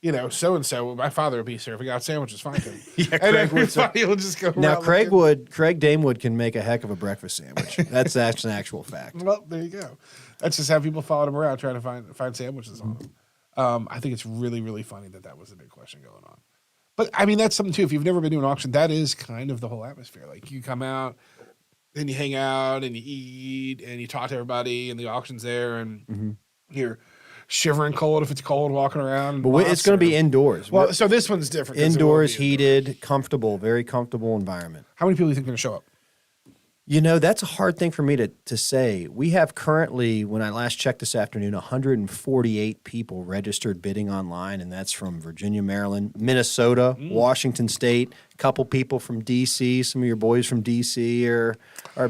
[SPEAKER 3] You know, so and so. My father would be serving out sandwiches fine to him.
[SPEAKER 4] Yeah,
[SPEAKER 3] and
[SPEAKER 4] Craig
[SPEAKER 3] everybody will just go.
[SPEAKER 4] now
[SPEAKER 3] around
[SPEAKER 4] Craig
[SPEAKER 3] looking.
[SPEAKER 4] Damewood can make a heck of a breakfast sandwich. That's an actual fact.
[SPEAKER 3] Well, there you go. That's just how people followed him around trying to find sandwiches on him. I think it's really, really funny that was a big question going on. But I mean, that's something too. If you've never been to an auction, that is kind of the whole atmosphere. Like you come out, then you hang out and you eat and you talk to everybody, and the auction's there, and you're shivering cold if it's cold walking around.
[SPEAKER 4] But it's going to be indoors.
[SPEAKER 3] Well, so this one's different. 'cause it will
[SPEAKER 4] Indoors,
[SPEAKER 3] be
[SPEAKER 4] heated, comfortable, very comfortable environment.
[SPEAKER 3] How many people do you think are going to show up?
[SPEAKER 4] You know, that's a hard thing for me to say. We have currently, when I last checked this afternoon, 148 people registered bidding online, and that's from Virginia, Maryland, Minnesota, Washington State, a couple people from D.C., some of your boys from D.C. are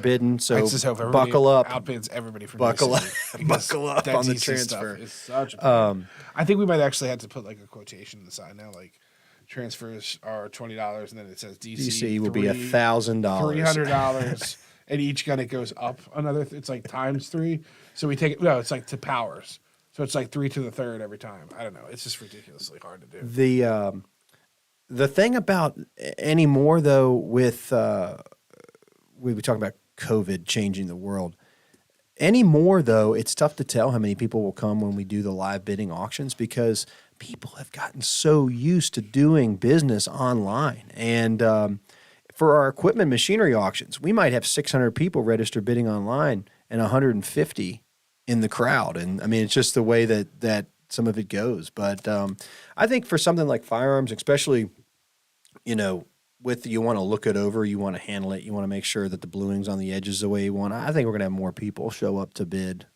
[SPEAKER 4] bidding. So
[SPEAKER 3] I just hope everybody
[SPEAKER 4] buckle up.
[SPEAKER 3] outbids everybody from
[SPEAKER 4] Buckle up.
[SPEAKER 3] DC, because
[SPEAKER 4] Buckle up
[SPEAKER 3] that
[SPEAKER 4] on the
[SPEAKER 3] DC stuff
[SPEAKER 4] transfer.
[SPEAKER 3] is such a pain. I think we might actually have to put like a quotation on the side now, like transfers are $20, and then it says
[SPEAKER 4] DC will be $1,000.
[SPEAKER 3] $300, and each gun it goes up another. It's like times 3. So we take it. No, it's like to powers. So it's like 3 to the third every time. I don't know. It's just ridiculously hard to do.
[SPEAKER 4] The thing about anymore though, with we were talking about COVID changing the world. Anymore though, it's tough to tell how many people will come when we do the live bidding auctions because people have gotten so used to doing business online. And for our equipment machinery auctions, we might have 600 people register bidding online and 150 in the crowd. And I mean, it's just the way that some of it goes. But I think for something like firearms, especially, you know, you want to look it over, you want to handle it, you want to make sure that the bluing's on the edges the way you want. I think we're going to have more people show up to bid,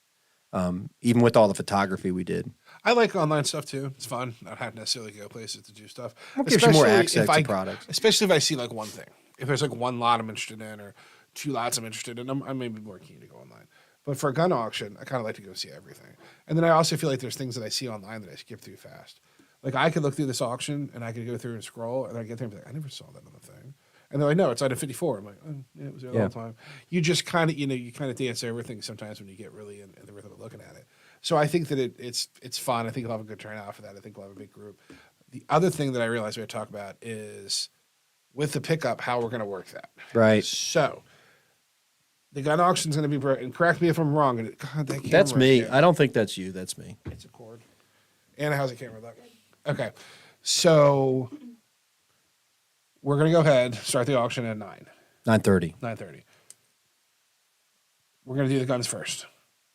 [SPEAKER 4] even with all the photography we did.
[SPEAKER 3] I like online stuff too. It's fun. Not have to necessarily go places to do stuff.
[SPEAKER 4] It gives you more
[SPEAKER 3] Especially
[SPEAKER 4] access to products.
[SPEAKER 3] Especially if I see like one thing. If there's like one lot I'm interested in or 2 lots I'm interested in, I may be more keen to go online. But for a gun auction, I kind of like to go see everything. And then I also feel like there's things that I see online that I skip through fast. Like I could look through this auction and I could go through and scroll and I get there and be like, I never saw that on the thing. And they're like, no, it's item 54. I'm like, oh, yeah, it was there the whole time. You just kind of, you kind of dance over everything sometimes when you get really in the rhythm of looking at it. So I think that it's fun. I think we'll have a good turnout for that. I think we'll have a big group. The other thing that I realized we had to talk about is with the pickup, how we're going to work that.
[SPEAKER 4] Right.
[SPEAKER 3] So the gun auction is going to be, and correct me if I'm wrong. And God, that
[SPEAKER 4] That's
[SPEAKER 3] camera
[SPEAKER 4] me.
[SPEAKER 3] shit.
[SPEAKER 4] I don't think that's you. That's me.
[SPEAKER 3] It's a cord. Anna, how's the camera look? Okay. So we're going to go ahead, start the auction at
[SPEAKER 4] 9:30.
[SPEAKER 3] 9:30. We're going to do the guns first,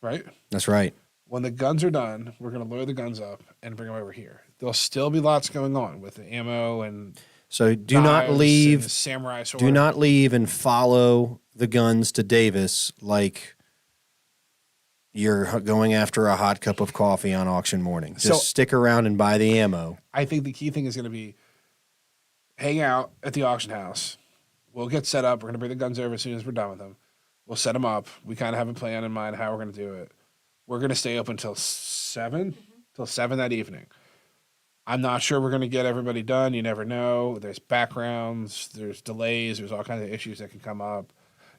[SPEAKER 3] right?
[SPEAKER 4] That's right.
[SPEAKER 3] When the guns are done, we're going to load the guns up and bring them over here. There'll still be lots going on with the ammo and
[SPEAKER 4] So do not
[SPEAKER 3] knives
[SPEAKER 4] leave.
[SPEAKER 3] and samurai sword.
[SPEAKER 4] Do not leave and follow the guns to Davis like you're going after a hot cup of coffee on auction morning. Just
[SPEAKER 3] So-
[SPEAKER 4] stick around and buy the ammo.
[SPEAKER 3] I think the key thing is going to be hang out at the auction house. We'll get set up. We're going to bring the guns over as soon as we're done with them. We'll set them up. We kind of have a plan in mind how we're going to do it. We're going to stay open till 7, till 7 that evening. I'm not sure we're going to get everybody done. You never know. There's backgrounds. There's delays. There's all kinds of issues that can come up.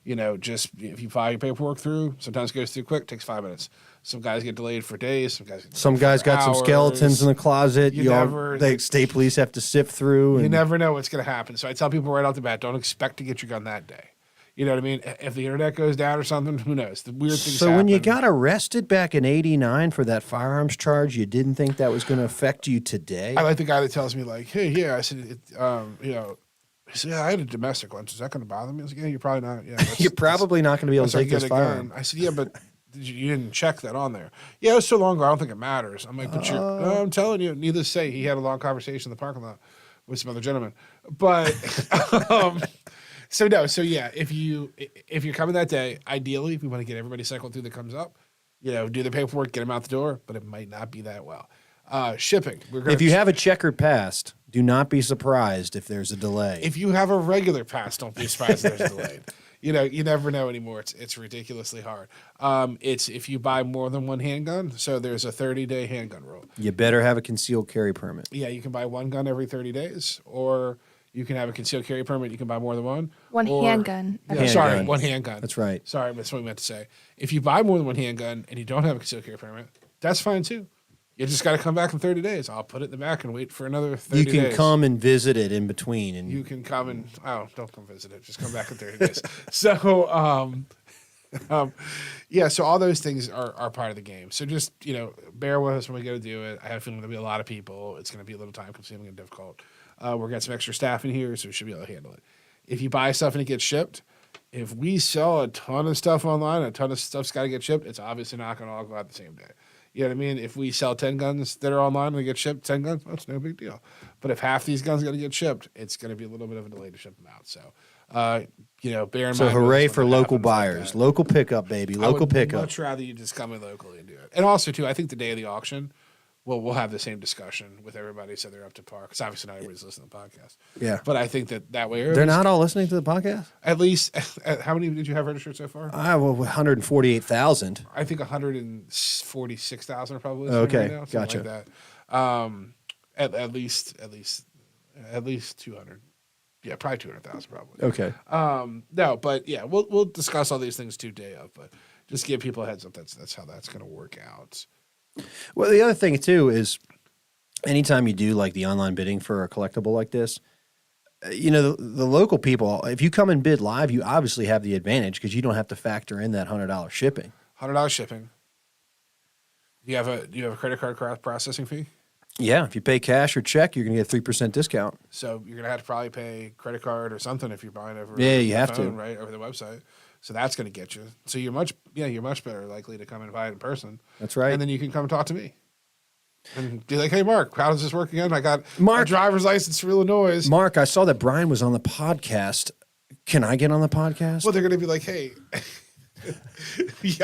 [SPEAKER 3] You know, just if you file your paperwork through, sometimes it goes through quick, takes 5 minutes. Some guys get delayed for days. Some guys
[SPEAKER 4] got some skeletons in the closet.
[SPEAKER 3] The
[SPEAKER 4] State police have to sift through.
[SPEAKER 3] You
[SPEAKER 4] And
[SPEAKER 3] never know what's going to happen. So I tell people right off the bat, don't expect to get your gun that day. You know what I mean? If the internet goes down or something, who knows? The weird things
[SPEAKER 4] so when you
[SPEAKER 3] happen.
[SPEAKER 4] got arrested back in '89 for that firearms charge, you didn't think that was going to affect you today?
[SPEAKER 3] I like the guy that tells me, like, hey, yeah, I said, you know, he said, yeah, I had a domestic one. Is that going to bother me? I was like, yeah, you're probably not. Yeah,
[SPEAKER 4] You're probably not going to be able to take this
[SPEAKER 3] a
[SPEAKER 4] firearm.
[SPEAKER 3] gun. I said, yeah, but You didn't check that on there. Yeah, it was so long ago. I don't think it matters. I'm like, but I'm telling you. Needless to say, he had a long conversation in the parking lot with some other gentlemen. But so yeah. If you're coming that day, ideally, if we want to get everybody cycled through that comes up, do the paperwork, get them out the door. But it might not be that well. Shipping.
[SPEAKER 4] If you have a checkered past, do not be surprised if there's a delay.
[SPEAKER 3] If you have a regular pass, don't be surprised if there's delayed. You never know anymore. It's ridiculously hard. It's if you buy more than one handgun, so there's a 30-day handgun rule.
[SPEAKER 4] You better have a concealed carry permit.
[SPEAKER 3] Yeah, you can buy one gun every 30 days, or you can have a concealed carry permit. You can buy more than one.
[SPEAKER 2] One handgun.
[SPEAKER 3] Sorry, one handgun.
[SPEAKER 4] That's right.
[SPEAKER 3] Sorry, that's what we meant to say. If you buy more than one handgun and you don't have a concealed carry permit, that's fine too. You just got to come back in 30 days. I'll put it in the back and wait for another 30 days.
[SPEAKER 4] You can come and visit it in between. And
[SPEAKER 3] you can come and, don't come visit it. Just come back in 30 days. So, so all those things are part of the game. So just, bear with us when we go to do it. I have a feeling there'll be a lot of people. It's going to be a little time consuming and difficult. We're getting some extra staff in here, so we should be able to handle it. If you buy stuff and it gets shipped, if we sell a ton of stuff online, a ton of stuff's got to get shipped, it's obviously not going to all go out the same day. You know what I mean? If we sell 10 guns that are online and they get shipped, 10 guns, well, it's no big deal. But if half these guns are going to get shipped, it's going to be a little bit of a delay to ship them out. So, bear in mind.
[SPEAKER 4] So hooray for local buyers. Local pickup, baby. Local pickup.
[SPEAKER 3] I would much rather you just come in locally and do it. And also, too, I think the day of the auction, we'll have the same discussion with everybody so they're up to par. Because obviously not everybody's listening to the podcast.
[SPEAKER 4] Yeah.
[SPEAKER 3] But I think that way.
[SPEAKER 4] They're not all listening to the podcast?
[SPEAKER 3] At least, how many did you have registered so far?
[SPEAKER 4] 148,000.
[SPEAKER 3] I think 146,000 are probably
[SPEAKER 4] Okay,
[SPEAKER 3] right now,
[SPEAKER 4] gotcha.
[SPEAKER 3] like that. At least 200. Yeah, probably 200,000 probably.
[SPEAKER 4] Okay.
[SPEAKER 3] No, but yeah, we'll discuss all these things day of, but just give people a heads up. That's how that's going to work out.
[SPEAKER 4] Well, the other thing too is anytime you do like the online bidding for a collectible like this, the local people, if you come and bid live, you obviously have the advantage because you don't have to factor in that $100 shipping.
[SPEAKER 3] $100 shipping. Do you have a credit card processing fee?
[SPEAKER 4] Yeah, if you pay cash or check, you're going to get a 3% discount.
[SPEAKER 3] So you're going to have to probably pay credit card or something if you're buying over
[SPEAKER 4] you
[SPEAKER 3] the
[SPEAKER 4] have
[SPEAKER 3] phone,
[SPEAKER 4] to.
[SPEAKER 3] right, over the website. So that's going to get you. So you're much better likely to come and buy it in person.
[SPEAKER 4] That's right.
[SPEAKER 3] And then you can come and talk to me. And be like, hey, Mark, how does this work again? I got
[SPEAKER 4] Mark,
[SPEAKER 3] a driver's license for Illinois.
[SPEAKER 4] Mark, I saw that Brian was on the podcast. Can I get on the podcast?
[SPEAKER 3] Well, they're going to be like, hey,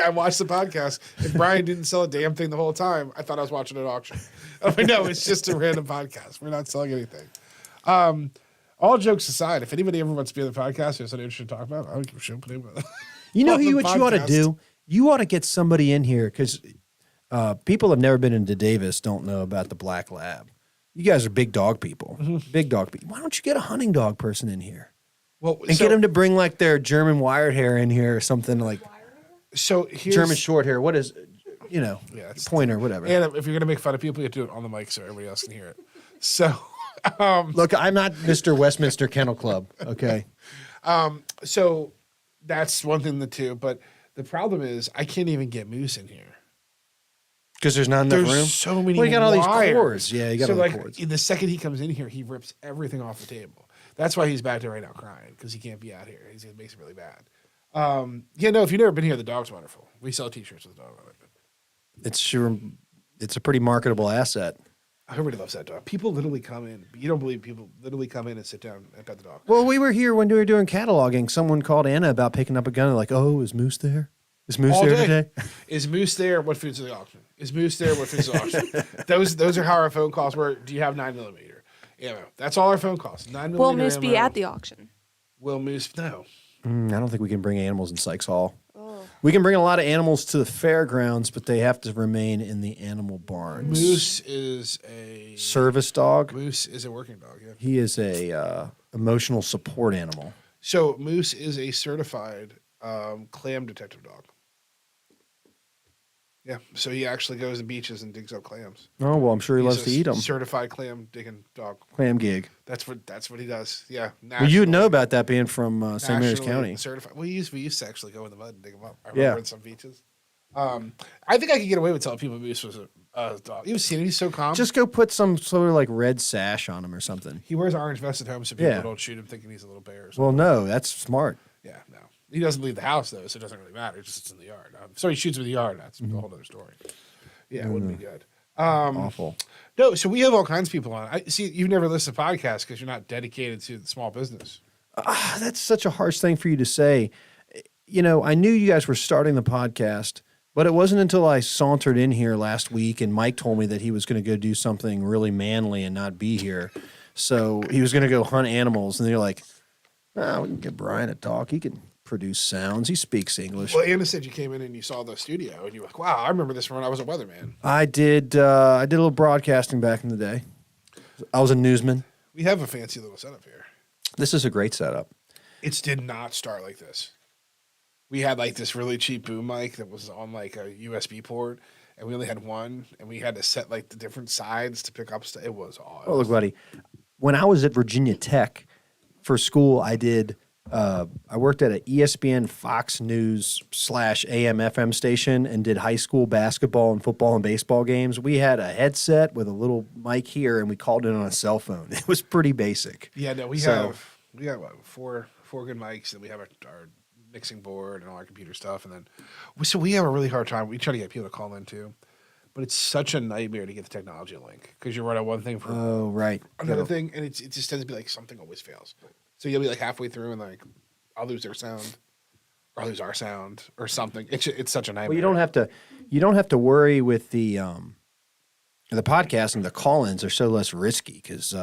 [SPEAKER 3] I watched the podcast. If Brian didn't sell a damn thing the whole time, I thought I was watching an auction. I'm like, no, it's just a random podcast. We're not selling anything. All jokes aside, if anybody ever wants to be on the podcast, there's something interesting to talk about, I don't give a shit. Put him on
[SPEAKER 4] what
[SPEAKER 3] the
[SPEAKER 4] you ought to
[SPEAKER 3] podcast.
[SPEAKER 4] do? You ought to get somebody in here because people have never been into Davis don't know about the Black Lab. You guys are big dog people.
[SPEAKER 3] Mm-hmm.
[SPEAKER 4] Big dog people. Why don't you get a hunting dog person in here?
[SPEAKER 3] Well,
[SPEAKER 4] And get them to bring like their German wired hair in here or something like
[SPEAKER 3] So here's
[SPEAKER 4] German short hair. What is,
[SPEAKER 3] it's
[SPEAKER 4] pointer, whatever.
[SPEAKER 3] And if you're going to make fun of people, you have to do it on the mic so everybody else can hear it. So,
[SPEAKER 4] Look, I'm not Mr. Westminster Kennel Club, okay?
[SPEAKER 3] so that's one thing, but the problem is I can't even get Moose in here.
[SPEAKER 4] Because there's not enough
[SPEAKER 3] There's
[SPEAKER 4] room?
[SPEAKER 3] so many
[SPEAKER 4] Well, you got all these
[SPEAKER 3] wires.
[SPEAKER 4] cords. Yeah, you got
[SPEAKER 3] so
[SPEAKER 4] all the
[SPEAKER 3] like,
[SPEAKER 4] cords.
[SPEAKER 3] the second he comes in here, he rips everything off the table. That's why he's back there right now crying, because he can't be out here. It makes it really bad. If you've never been here, the dog's wonderful. We sell T-shirts with the dog on it.
[SPEAKER 4] It's a pretty marketable asset.
[SPEAKER 3] Everybody loves that dog. People literally come in. You don't believe people literally come in and sit down and pet the dog.
[SPEAKER 4] Well, we were here when we were doing cataloging. Someone called Anna about picking up a gun. They're like, oh, is Moose there? Is Moose
[SPEAKER 3] All
[SPEAKER 4] there
[SPEAKER 3] day.
[SPEAKER 4] today?
[SPEAKER 3] Is Moose there? What food's at the auction? Is Moose there? What food's at the auction? Those are how our phone calls were. Do you have 9mm? Ammo. That's all our phone calls. 9mm.
[SPEAKER 2] Will Moose be
[SPEAKER 3] ammo.
[SPEAKER 2] at the auction?
[SPEAKER 3] Will Moose? No.
[SPEAKER 4] I don't think we can bring animals in Sykes Hall.
[SPEAKER 2] Oh.
[SPEAKER 4] We can bring a lot of animals to the fairgrounds, but they have to remain in the animal barns.
[SPEAKER 3] Moose is a
[SPEAKER 4] Service dog.
[SPEAKER 3] Moose is a working dog. Yeah.
[SPEAKER 4] He is a emotional support animal.
[SPEAKER 3] So Moose is a certified clam detective dog. Yeah. So he actually goes to beaches and digs up clams.
[SPEAKER 4] Oh, well, I'm sure he loves to eat them.
[SPEAKER 3] Certified clam digging dog.
[SPEAKER 4] Clam gig.
[SPEAKER 3] That's what he does. Yeah.
[SPEAKER 4] Well, you would know about that being from St. Mary's County.
[SPEAKER 3] Certified. We used to actually go in the mud and dig them up. I
[SPEAKER 4] Yeah.
[SPEAKER 3] remember in some beaches. I think I could get away with telling people Moose was a dog. You've seen him. He's so calm.
[SPEAKER 4] Just go put some sort of like red sash on him or something.
[SPEAKER 3] He wears an orange vest at home so people
[SPEAKER 4] Yeah.
[SPEAKER 3] don't shoot him thinking he's a little bear or something.
[SPEAKER 4] Well, no, that's smart.
[SPEAKER 3] Yeah, no. He doesn't leave the house though, so it doesn't really matter. It just sits in the yard. So he shoots with the yard. That's a whole other story. Yeah, it wouldn't be good.
[SPEAKER 4] Awful.
[SPEAKER 3] No, so we have all kinds of people on. I see you've never listened to podcasts because you're not dedicated to the small business.
[SPEAKER 4] That's such a harsh thing for you to say. You know, I knew you guys were starting the podcast, but it wasn't until I sauntered in here last week and Mike told me that he was going to go do something really manly and not be here. So he was going to go hunt animals. And then you're like, oh, we can get Brian to talk. He can produce sounds. He speaks English.
[SPEAKER 3] Well, Anna said you came in and you saw the studio and you were like, wow, I remember this from when I was a weatherman.
[SPEAKER 4] I did a little broadcasting back in the day. I was a newsman.
[SPEAKER 3] We have a fancy little setup here.
[SPEAKER 4] This is a great setup.
[SPEAKER 3] It did not start like this. We had like this really cheap boom mic that was on like a USB port, and we only had one, and we had to set like the different sides to pick up stuff. It was all.
[SPEAKER 4] Oh, look, buddy. When I was at Virginia Tech for school, I worked at an ESPN Fox News / AM FM station and did high school basketball and football and baseball games. We had a headset with a little mic here, and we called it on a cell phone. It was pretty basic.
[SPEAKER 3] Yeah, no, we got what, four good mics, and we have our mixing board and all our computer stuff, and then we have a really hard time. We try to get people to call in too, but it's such a nightmare to get the technology link because you run on one thing for another thing, and it just tends to be like something always fails. So you'll be like halfway through and like I'll lose their sound, or I'll lose our sound, or something. It's such a nightmare.
[SPEAKER 4] Well, you don't have to worry with the podcasting. The call-ins are so less risky because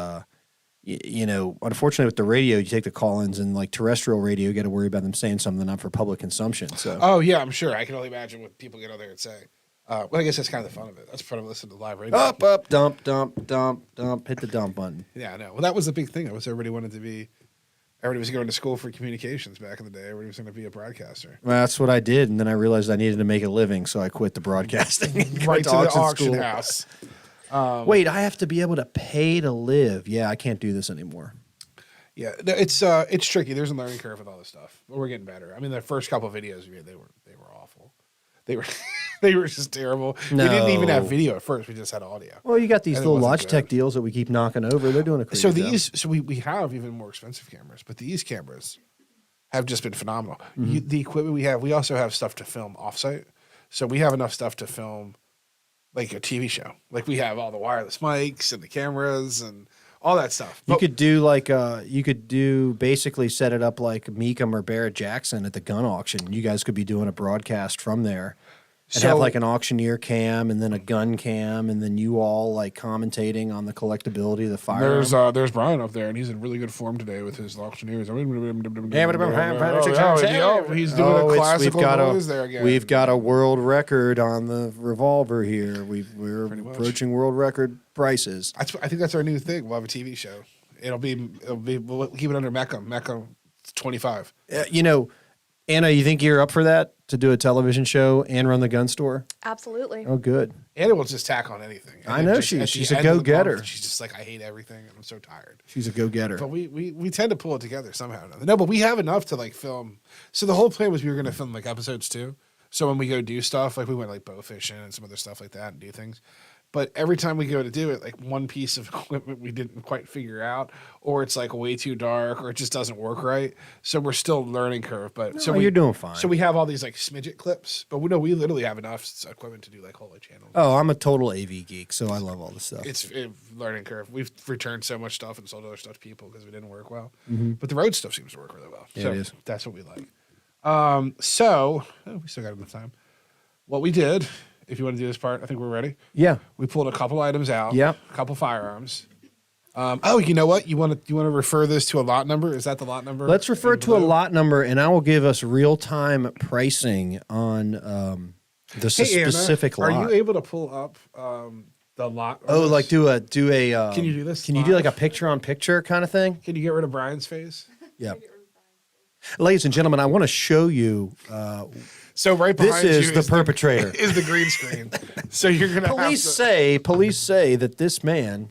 [SPEAKER 4] you know, unfortunately with the radio, you take the call-ins, and like terrestrial radio, you got to worry about them saying something not for public consumption. So,
[SPEAKER 3] oh yeah, I'm sure. I can only imagine what people get out there and say. Well, I guess that's kind of the fun of it. That's fun of listening to live radio.
[SPEAKER 4] Up, dump, dump, dump, dump. Hit the dump button.
[SPEAKER 3] Yeah, I know. Well, that was the big thing. Everybody was going to school for communications back in the day. Everybody was going to be a broadcaster.
[SPEAKER 4] Well, that's what I did, and then I realized I needed to make a living, so I quit the broadcasting. And
[SPEAKER 3] Right
[SPEAKER 4] went
[SPEAKER 3] to the auction
[SPEAKER 4] school.
[SPEAKER 3] house.
[SPEAKER 4] Wait, I have to be able to pay to live. Yeah, I can't do this anymore.
[SPEAKER 3] Yeah, no, it's tricky. There's a learning curve with all this stuff, but we're getting better. I mean, the first couple of videos we made, they were awful. They were they were just terrible.
[SPEAKER 4] No.
[SPEAKER 3] We didn't even have video at first. We just had audio.
[SPEAKER 4] Well, you got these
[SPEAKER 3] And it
[SPEAKER 4] little
[SPEAKER 3] wasn't
[SPEAKER 4] Logitech
[SPEAKER 3] good.
[SPEAKER 4] deals that we keep knocking over. They're doing a crazy job.
[SPEAKER 3] We have even more expensive cameras, but these cameras have just been phenomenal. The equipment we have, we also have stuff to film offsite. So we have enough stuff to film like a TV show. Like we have all the wireless mics and the cameras and all that stuff.
[SPEAKER 4] You
[SPEAKER 3] But-
[SPEAKER 4] could do basically set it up like Meekum or Barrett Jackson at the gun auction. You guys could be doing a broadcast from there. And have like an auctioneer cam and then a gun cam and then you all like commentating on the collectability of the firearm.
[SPEAKER 3] There's Brian up there, and he's in really good form today with his auctioneers. He's doing a classical noise there again.
[SPEAKER 4] We've got a world record on the revolver here. We're approaching world record prices.
[SPEAKER 3] I think that's our new thing. We'll have a TV show. We'll keep it under Mecca 25.
[SPEAKER 4] You know, Anna, you think you're up for that? To do a television show and run the gun store?
[SPEAKER 2] Absolutely.
[SPEAKER 4] Oh, good.
[SPEAKER 3] Anna will just tack on anything. And
[SPEAKER 4] I
[SPEAKER 3] then
[SPEAKER 4] know
[SPEAKER 3] just at
[SPEAKER 4] she's
[SPEAKER 3] the
[SPEAKER 4] a
[SPEAKER 3] end of the
[SPEAKER 4] go-getter.
[SPEAKER 3] month, she's just like, I hate everything, and I'm so tired.
[SPEAKER 4] She's a go-getter.
[SPEAKER 3] But we tend to pull it together somehow or another. No, but we have enough to like film. So the whole plan was we were going to film like episodes too. So when we go do stuff, like we went like bow fishing and some other stuff like that and do things. But every time we go to do it, like one piece of equipment we didn't quite figure out, or it's like way too dark, or it just doesn't work right. So we're still learning curve. But
[SPEAKER 4] you're doing fine.
[SPEAKER 3] So we have all these like smidget clips, but we literally have enough equipment to do like whole channels.
[SPEAKER 4] Oh, I'm a total AV geek, so I love all this stuff.
[SPEAKER 3] It's a learning curve. We've returned so much stuff and sold other stuff to people because it didn't work well. But the road stuff seems to work really well.
[SPEAKER 4] Yeah,
[SPEAKER 3] so
[SPEAKER 4] it is.
[SPEAKER 3] That's what we like. We still got enough time. What we did, if you want to do this part, I think we're ready.
[SPEAKER 4] Yeah.
[SPEAKER 3] We pulled a couple items out.
[SPEAKER 4] Yep.
[SPEAKER 3] A couple firearms. You know what? You want to refer this to a lot number? Is that the lot number?
[SPEAKER 4] Let's refer
[SPEAKER 3] in
[SPEAKER 4] to a
[SPEAKER 3] blue?
[SPEAKER 4] lot number, and I will give us real-time pricing on the
[SPEAKER 3] Hey, Anna,
[SPEAKER 4] specific lot.
[SPEAKER 3] Are you able to pull up the lot? on
[SPEAKER 4] Oh,
[SPEAKER 3] this?
[SPEAKER 4] like do a.
[SPEAKER 3] Can you do this
[SPEAKER 4] Can you do
[SPEAKER 3] live?
[SPEAKER 4] like a picture-on-picture kind of thing?
[SPEAKER 3] Can you get rid of Brian's face?
[SPEAKER 4] Yeah. Ladies and gentlemen, I want to show you.
[SPEAKER 3] So right behind
[SPEAKER 4] This
[SPEAKER 3] you
[SPEAKER 4] is the perpetrator.
[SPEAKER 3] is the green screen. So you're gonna
[SPEAKER 4] Police
[SPEAKER 3] have to,
[SPEAKER 4] police say that this man.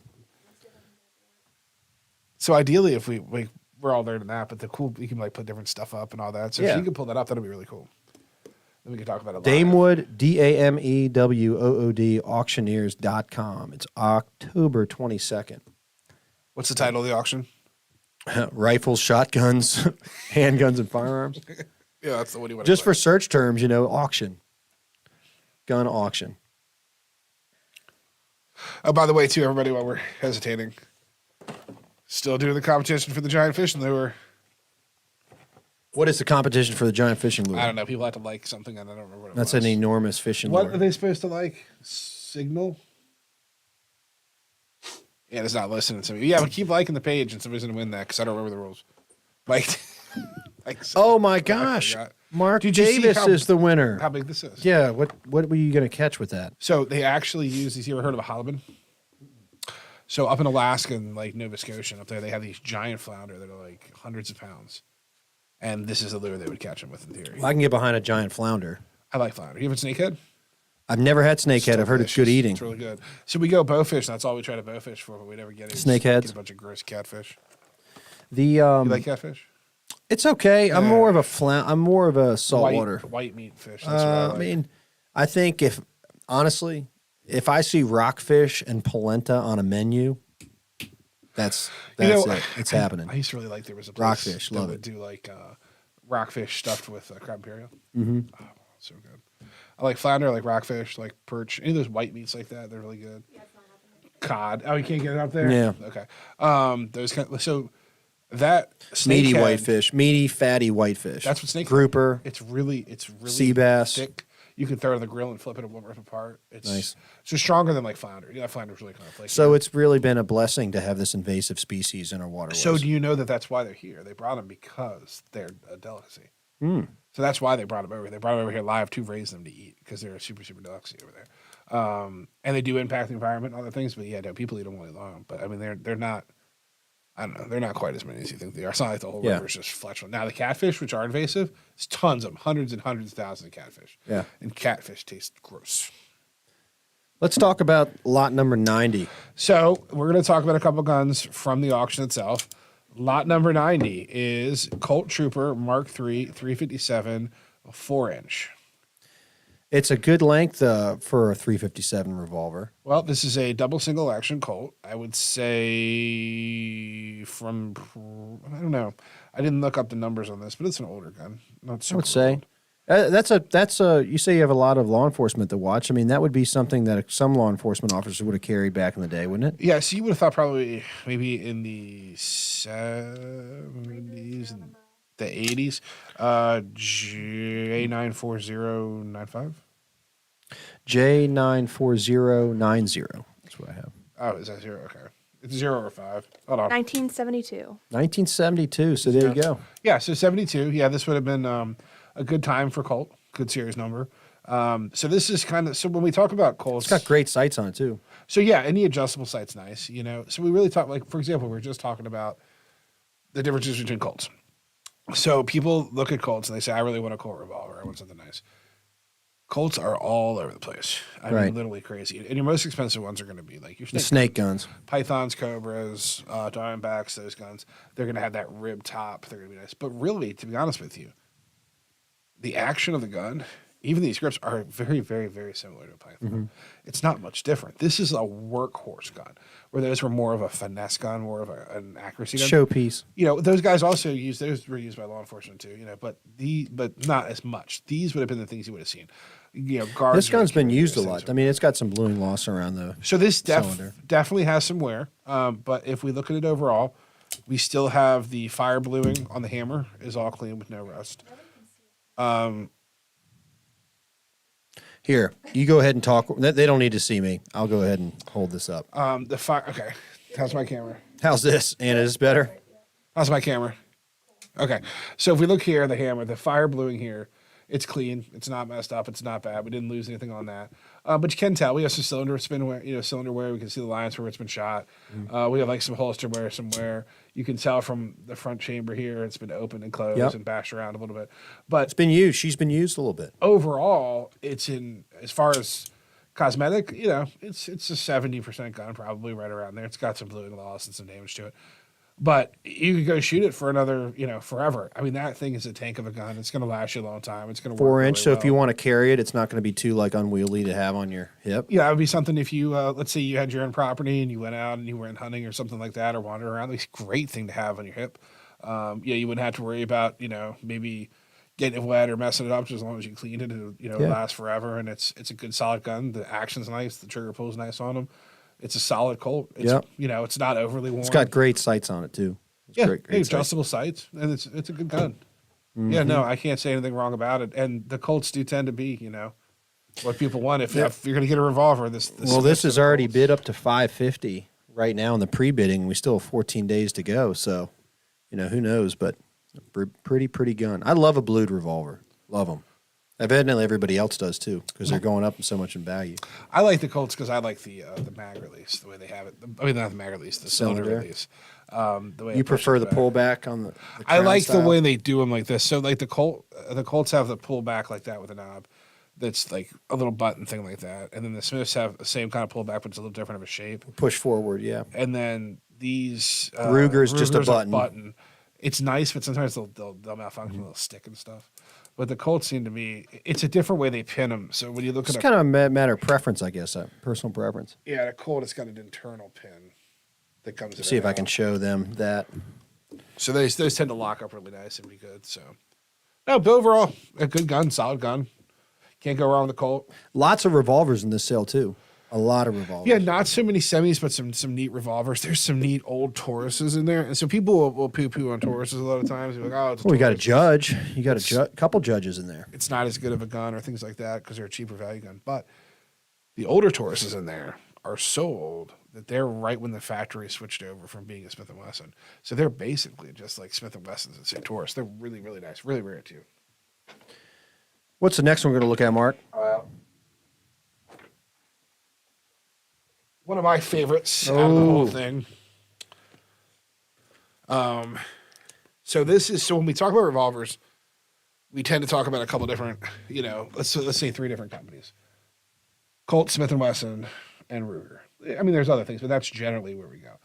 [SPEAKER 3] So ideally, if we're all learning that, but you can like put different stuff up and all that. So
[SPEAKER 4] Yeah.
[SPEAKER 3] if you can pull that up, that'll be really cool. Then we can talk about it.
[SPEAKER 4] Damewood, DAMEWOOD, auctioneers.com. It's October 22nd.
[SPEAKER 3] What's the title of the auction?
[SPEAKER 4] Rifles, shotguns, handguns, and firearms.
[SPEAKER 3] Yeah, that's the one you want.
[SPEAKER 4] Just for search terms, auction, gun auction.
[SPEAKER 3] Oh, by the way, too, everybody, while we're hesitating, still doing the competition for the giant fishing lure.
[SPEAKER 4] What is the competition for the giant fishing lure?
[SPEAKER 3] I don't know. People have to like something, and I don't remember what it
[SPEAKER 4] That's
[SPEAKER 3] was.
[SPEAKER 4] an enormous fishing
[SPEAKER 3] What
[SPEAKER 4] lure.
[SPEAKER 3] are they supposed to like? Signal? Yeah, it's not listening to me. Yeah, but keep liking the page, and somebody's gonna win that because I don't remember the rules. Like,
[SPEAKER 4] Oh my gosh,
[SPEAKER 3] forgot.
[SPEAKER 4] Mark
[SPEAKER 3] Did you see
[SPEAKER 4] Davis
[SPEAKER 3] how-
[SPEAKER 4] is the winner.
[SPEAKER 3] how big this is?
[SPEAKER 4] Yeah, what were you going to catch with that?
[SPEAKER 3] So they actually use these. You ever heard of a halibut? So up in Alaska and like Nova Scotia, up there, they have these giant flounder that are like hundreds of pounds, and this is the lure they would catch them with in theory.
[SPEAKER 4] I can get behind a giant flounder.
[SPEAKER 3] I like flounder. You have a snakehead?
[SPEAKER 4] I've never had snakehead. I've heard it's good eating.
[SPEAKER 3] It's really good. So we go bowfish. That's all we try to bowfish for, but we never get it.
[SPEAKER 4] Snakeheads?
[SPEAKER 3] Get a bunch of gross catfish.
[SPEAKER 4] The
[SPEAKER 3] You like catfish?
[SPEAKER 4] it's okay. I'm more of a saltwater.
[SPEAKER 3] White meat fish. That's what I like.
[SPEAKER 4] I mean, I think if I see rockfish and polenta on a menu, that's it. It's happening.
[SPEAKER 3] I used to really like there was a place
[SPEAKER 4] Rockfish,
[SPEAKER 3] that
[SPEAKER 4] love
[SPEAKER 3] would
[SPEAKER 4] it.
[SPEAKER 3] do like rockfish stuffed with crab imperial. Mm-hmm. Oh, so good. I like flounder, I like rockfish, like perch. Any of those white meats like that, they're really good. Cod. Oh, you can't get it up there?
[SPEAKER 4] Yeah.
[SPEAKER 3] Okay. Those so that
[SPEAKER 4] Meaty
[SPEAKER 3] snakehead-
[SPEAKER 4] whitefish, meaty fatty whitefish.
[SPEAKER 3] That's what snake
[SPEAKER 4] grouper.
[SPEAKER 3] It's really
[SPEAKER 4] Sea bass.
[SPEAKER 3] thick. You can throw it on the grill and flip it and won't rip apart. It's
[SPEAKER 4] Nice.
[SPEAKER 3] So stronger than like flounder. Yeah, flounder's really kind of flaky.
[SPEAKER 4] So it's really been a blessing to have this invasive species in our waterways.
[SPEAKER 3] So do you know that that's why they're here? They brought them because they're a delicacy. So that's why they brought them over. They brought them over here live to raise them to eat because they're a super, super delicacy over there. And they do impact the environment and other things. But yeah, no, people eat them all day long. But I mean, they're not. I don't know. They're not quite as many as you think they are. It's not like the whole river is just fletching. Now the catfish, which are invasive, it's tons of them, hundreds and hundreds of thousands of catfish.
[SPEAKER 4] Yeah.
[SPEAKER 3] And catfish taste gross.
[SPEAKER 4] Let's talk about lot number 90.
[SPEAKER 3] So we're going to talk about a couple guns from the auction itself. Lot number 90 is Colt Trooper Mark III 357 4-inch.
[SPEAKER 4] It's a good length for a 357 revolver.
[SPEAKER 3] Well, this is a double single action Colt. I would say I don't know. I didn't look up the numbers on this, but it's an older gun. Not super
[SPEAKER 4] I would say
[SPEAKER 3] old.
[SPEAKER 4] that's a. You say you have a lot of law enforcement to watch. I mean, that would be something that some law enforcement officers would have carried back in the day, wouldn't it?
[SPEAKER 3] Yeah, so you would have thought probably maybe in the 70s and the 80s. J94095.
[SPEAKER 4] J94090. That's what I have.
[SPEAKER 3] Oh, is that 0? Okay. It's 0 or 5. Hold on.
[SPEAKER 2] 1972.
[SPEAKER 4] 1972. So there you go.
[SPEAKER 3] Yeah, so 72. Yeah, this would have been a good time for Colt. Good series number. So this is kind of, so when we talk about Colts.
[SPEAKER 4] It's got great sights on it too.
[SPEAKER 3] So yeah, and the adjustable sight's nice, you know. So we really talk, like, for example, we were just talking about the differences between Colts. So people look at Colts and they say, I really want a Colt revolver. I want something nice. Colts are all over the place. I
[SPEAKER 4] Right.
[SPEAKER 3] mean, literally crazy. And your most expensive ones are going to be like your
[SPEAKER 4] The snake guns.
[SPEAKER 3] Pythons, Cobras, Diamondbacks, those guns. They're going to have that rib top. They're going to be nice. But really, to be honest with you, the action of the gun, even these grips, are very, very, very similar to a Python.
[SPEAKER 4] Mm-hmm.
[SPEAKER 3] It's not much different. This is a workhorse gun, where those were more of a finesse gun, more of an accuracy gun.
[SPEAKER 4] Showpiece.
[SPEAKER 3] You know, those guys also used, those were used by law enforcement too, you know, but not as much. These would have been the things you would have seen. You know, guards.
[SPEAKER 4] This gun's been
[SPEAKER 3] carrying
[SPEAKER 4] used a
[SPEAKER 3] those
[SPEAKER 4] lot.
[SPEAKER 3] things.
[SPEAKER 4] I mean, it's got some bluing loss around the.
[SPEAKER 3] So this
[SPEAKER 4] cylinder.
[SPEAKER 3] definitely has some wear, but if we look at it overall, we still have the fire bluing on the hammer is all clean with no rust.
[SPEAKER 4] Here, you go ahead and talk. They don't need to see me. I'll go ahead and hold this up.
[SPEAKER 3] The fire. Okay, how's my camera?
[SPEAKER 4] How's this? Anna, is this better?
[SPEAKER 3] How's my camera? Okay, so if we look here, the hammer, the fire bluing here, it's clean. It's not messed up. It's not bad. We didn't lose anything on that. But you can tell we have some cylinder spin wear, cylinder wear. We can see the lines where it's been shot. We have like some holster wear somewhere. You can tell from the front chamber here, it's been opened and closed
[SPEAKER 4] Yep.
[SPEAKER 3] and bashed around a little bit. But
[SPEAKER 4] It's been used. She's been used a little bit.
[SPEAKER 3] overall, it's in, as far as cosmetic, it's a 70% gun, probably right around there. It's got some bluing loss and some damage to it. But you could go shoot it for another, forever. I mean, that thing is a tank of a gun. It's going to last you a long time. It's going to work
[SPEAKER 4] 4-inch.
[SPEAKER 3] really
[SPEAKER 4] So if
[SPEAKER 3] well.
[SPEAKER 4] you want to carry it, it's not going to be too unwieldy to have on your hip.
[SPEAKER 3] Yeah, it would be something if you, let's say you had your own property and you went out and you went hunting or something like that or wandered around. It's a great thing to have on your hip. You wouldn't have to worry about, maybe getting it wet or messing it up. Just as long as you clean it, it'll, it lasts forever. And it's a good solid gun. The action's nice. The trigger pull's nice on them. It's a solid Colt. It's, it's not overly warm.
[SPEAKER 4] It's got great sights on it too. It's great
[SPEAKER 3] adjustable sights, and it's a good gun. Mm-hmm. Yeah, no, I can't say anything wrong about it. And the Colts do tend to be, what people want. If you're going to get a revolver, this
[SPEAKER 4] is already bid up to $550 right now in the pre-bidding. We still have 14 days to go, so who knows? But pretty gun. I love a blued revolver. Love them. Evidently, everybody else does too, because they're going up so much in value.
[SPEAKER 3] I like the Colts because I like the mag release, the way they have it. I mean, not the mag release, the cylinder release. The way
[SPEAKER 4] you prefer the pullback on the
[SPEAKER 3] I like
[SPEAKER 4] style?
[SPEAKER 3] the way they do them like this. So, like the Colts have the pullback like that with a knob. That's like a little button thing like that, and then the Smiths have the same kind of pullback, but it's a little different of a shape.
[SPEAKER 4] Push forward, yeah.
[SPEAKER 3] And then these
[SPEAKER 4] Ruger's just a button.
[SPEAKER 3] It's nice, but sometimes they'll malfunction, they'll stick and stuff. But the Colts seem to me, it's a different way they pin them. So when you look at
[SPEAKER 4] it's kind of a matter of preference, I guess, personal preference.
[SPEAKER 3] Yeah, the Colt, it's got an internal pin that comes in.
[SPEAKER 4] See if I can show them that.
[SPEAKER 3] So those tend to lock up really nice and be good. So, no, but overall, a good gun, solid gun. Can't go wrong with the Colt.
[SPEAKER 4] Lots of revolvers in this sale too. A lot of revolvers.
[SPEAKER 3] Yeah, not so many semis, but some neat revolvers. There's some neat old Tauruses in there, and so people will poo-poo on Tauruses a lot of times. They're like, oh, it's a
[SPEAKER 4] we got a
[SPEAKER 3] Taurus.
[SPEAKER 4] judge. You got a couple judges in there.
[SPEAKER 3] It's not as good of a gun or things like that because they're a cheaper value gun. But the older Tauruses in there are so old that they're right when the factory switched over from being a Smith & Wesson. So they're basically just like Smith & Wessons and say Taurus. They're really, really nice, really rare too.
[SPEAKER 4] What's the next one we're going to look at, Mark?
[SPEAKER 3] One of my favorites out of the whole thing. So when we talk about revolvers, we tend to talk about a couple different, let's say 3 different companies: Colt, Smith & Wesson, and Ruger. I mean, there's other things, but that's generally where we go.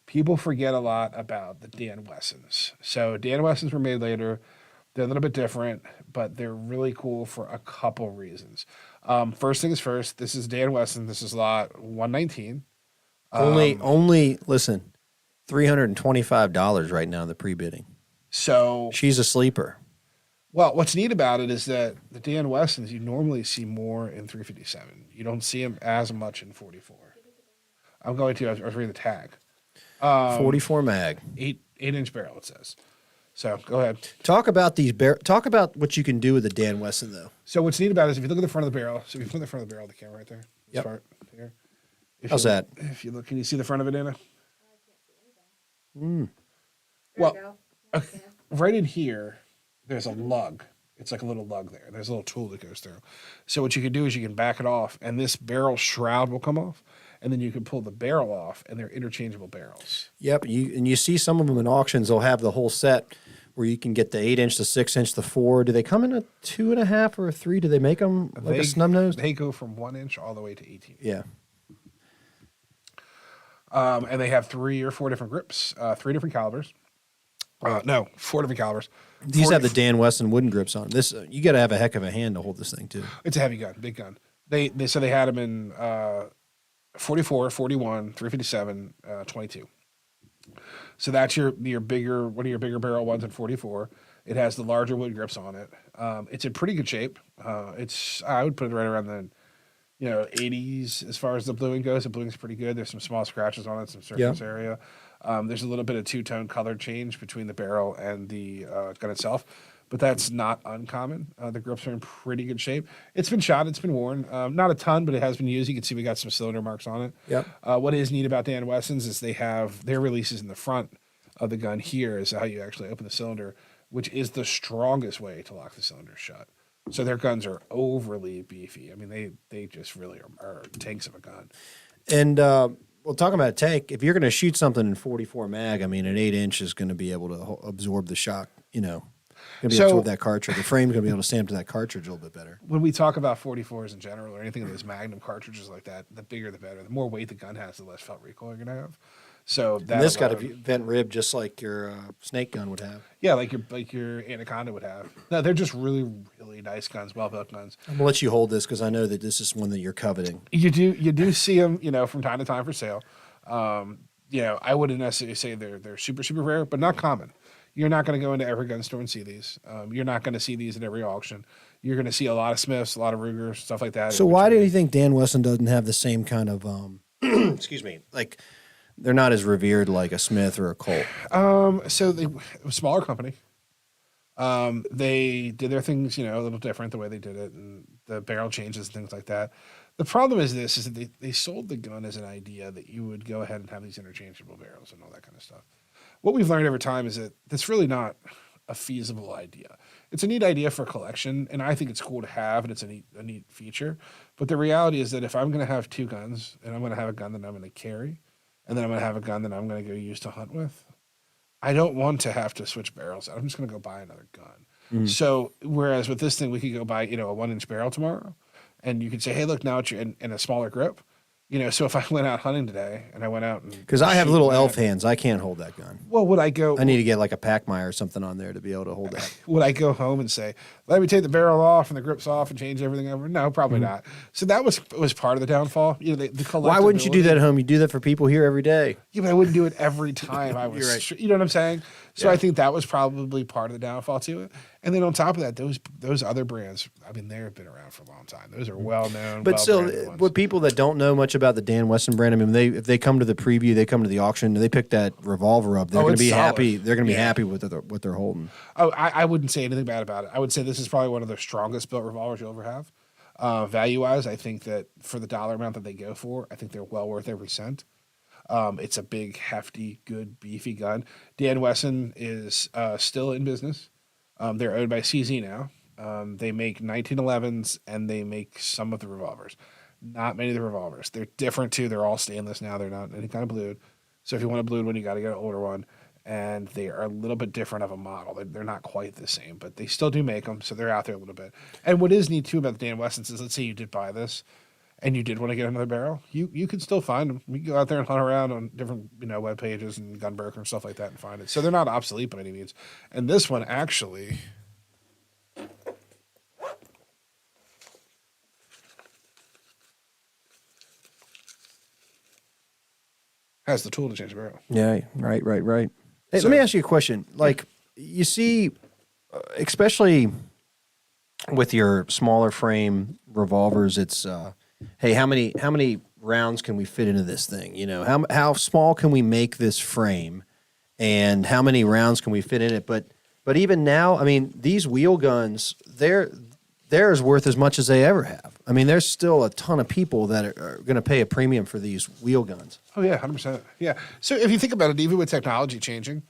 [SPEAKER 3] People forget a lot about the Dan Wessons. So Dan Wessons were made later. They're a little bit different, but they're really cool for a couple reasons. First things first, this is Dan Wesson. This is lot 119.
[SPEAKER 4] Only listen, $325 right now, the pre-bidding.
[SPEAKER 3] So
[SPEAKER 4] she's a sleeper.
[SPEAKER 3] Well, what's neat about it is that the Dan Wessons, you normally see more in 357. You don't see them as much in 44. I was reading the tag.
[SPEAKER 4] 44 mag.
[SPEAKER 3] 8-inch barrel, it says. So go ahead.
[SPEAKER 4] Talk about talk about what you can do with the Dan Wesson, though.
[SPEAKER 3] So what's neat about it is if you look at the front of the barrel. So if you put the front of the barrel, the camera right there.
[SPEAKER 4] Yep.
[SPEAKER 3] Part here.
[SPEAKER 4] How's that?
[SPEAKER 3] If you look, can you see the front of it, Anna?
[SPEAKER 2] I can't see anything.
[SPEAKER 3] Well, right in here, there's a lug. It's like a little lug there. There's a little tool that goes through. So what you can do is you can back it off, and this barrel shroud will come off, and then you can pull the barrel off, and they're interchangeable barrels.
[SPEAKER 4] Yep. You see some of them in auctions. They'll have the whole set where you can get the 8-inch, the 6-inch, the 4. Do they come in a 2.5 or a 3? Do they make them like a snub nose?
[SPEAKER 3] They go from 1 inch all the way to 18.
[SPEAKER 4] Yeah.
[SPEAKER 3] And they have 3 or 4 different grips, 3 different calibers. 4 different calibers.
[SPEAKER 4] These have the Dan Wesson wooden grips on. This you got to have a heck of a hand to hold this thing too.
[SPEAKER 3] It's a heavy gun, big gun. They had them in 44, 41, 357, 22. So that's your bigger, one of your bigger barrel ones in 44. It has the larger wood grips on it. It's in pretty good shape. I would put it right around the 80s as far as the bluing goes. The bluing's pretty good. There's some small scratches on it, some surface area. There's a little bit of two-tone color change between the barrel and the gun itself, but that's not uncommon. The grips are in pretty good shape. It's been shot. It's been worn. Not a ton, but it has been used. You can see we got some cylinder marks on it.
[SPEAKER 4] Yep.
[SPEAKER 3] What is neat about Dan Wessons is they have their releases in the front of the gun. Here is how you actually open the cylinder, which is the strongest way to lock the cylinder shut. So their guns are overly beefy. I mean, they just really are tanks of a gun.
[SPEAKER 4] And well, talking about a tank, if you're going to shoot something in 44 mag, I mean, an 8-inch is going to be able to absorb the shock. Going to be able to absorb that cartridge. The frame's going to be able to stand to that cartridge a little bit better.
[SPEAKER 3] When we talk about 44s in general, or anything of those Magnum cartridges like that, the bigger the better. The more weight the gun has, the less felt recoil you're going to have. So that
[SPEAKER 4] this got a vent rib just like your snake gun would have.
[SPEAKER 3] Yeah, like your Anaconda would have. No, they're just really, really nice guns, well-built guns.
[SPEAKER 4] I'm gonna let you hold this because I know that this is one that you're coveting.
[SPEAKER 3] You do see them, from time to time for sale. I wouldn't necessarily say they're super, super rare, but not common. You're not going to go into every gun store and see these. You're not going to see these at every auction. You're going to see a lot of Smiths, a lot of Rugers, stuff like that.
[SPEAKER 4] So why do you think Dan Wesson doesn't have the same kind of excuse me, like they're not as revered like a Smith or a Colt?
[SPEAKER 3] So they it was a smaller company. They did their things, a little different the way they did it, and the barrel changes and things like that. The problem is that they sold the gun as an idea that you would go ahead and have these interchangeable barrels and all that kind of stuff. What we've learned over time is that that's really not a feasible idea. It's a neat idea for collection, and I think it's cool to have, and it's a neat feature. But the reality is that if I'm going to have two guns, and I'm going to have a gun that I'm going to carry, and then I'm going to have a gun that I'm going to go use to hunt with, I don't want to have to switch barrels. I'm just going to go buy another gun. So whereas with this thing, we could go buy, a 1-inch barrel tomorrow, and you could say, hey, look, now it's in a smaller grip. So if I went out hunting today and I went out and
[SPEAKER 4] Because I have little elf hands, I can't hold that gun.
[SPEAKER 3] well, would I go?
[SPEAKER 4] I need to get like a Packmeyer or something on there to be able to hold that.
[SPEAKER 3] Would I go home and say, let me take the barrel off and the grips off and change everything over? No, probably not. So that was part of the downfall. The
[SPEAKER 4] Why wouldn't you do that at home? You do that for people here every day.
[SPEAKER 3] Yeah, but I wouldn't do it every time I was.
[SPEAKER 4] You're right.
[SPEAKER 3] You know what I'm saying? So I think that was probably part of the downfall to it. And then on top of that, those other brands, they've been around for a long time. Those are well known.
[SPEAKER 4] But still, with people that don't know much about the Dan Wesson brand, I mean, if they come to the preview, they come to the auction, and they pick that revolver up, they're going to be
[SPEAKER 3] solid.
[SPEAKER 4] happy. They're going to be happy with what they're holding.
[SPEAKER 3] Oh, I wouldn't say anything bad about it. I would say this is probably one of the strongest built revolvers you'll ever have. Value-wise, I think that for the dollar amount that they go for, I think they're well worth every cent. It's a big, hefty, good, beefy gun. Dan Wesson is still in business. They're owned by CZ now. They make 1911s, and they make some of the revolvers. Not many of the revolvers. They're different, too. They're all stainless now. They're not any kind of blued. So if you want a blued one, you got to get an older one. And they are a little bit different of a model. They're not quite the same, but they still do make them, so they're out there a little bit. And what is neat, too, about the Dan Wessons is, let's say you did buy this, and you did want to get another barrel, you can still find them. We can go out there and hunt around on different web pages and Gunbroker and stuff like that and find it. So they're not obsolete by any means. And this one actually has the tool to change the barrel.
[SPEAKER 4] Yeah, right. Hey, let me ask you a question. Like, you see, especially with your smaller frame revolvers, it's hey, how many rounds can we fit into this thing? How small can we make this frame, and how many rounds can we fit in it? But even now, I mean, these wheel guns, they're as worth as much as they ever have. I mean, there's still a ton of people that are going to pay a premium for these wheel guns.
[SPEAKER 3] Oh yeah, 100%. Yeah. So if you think about it, even with technology changing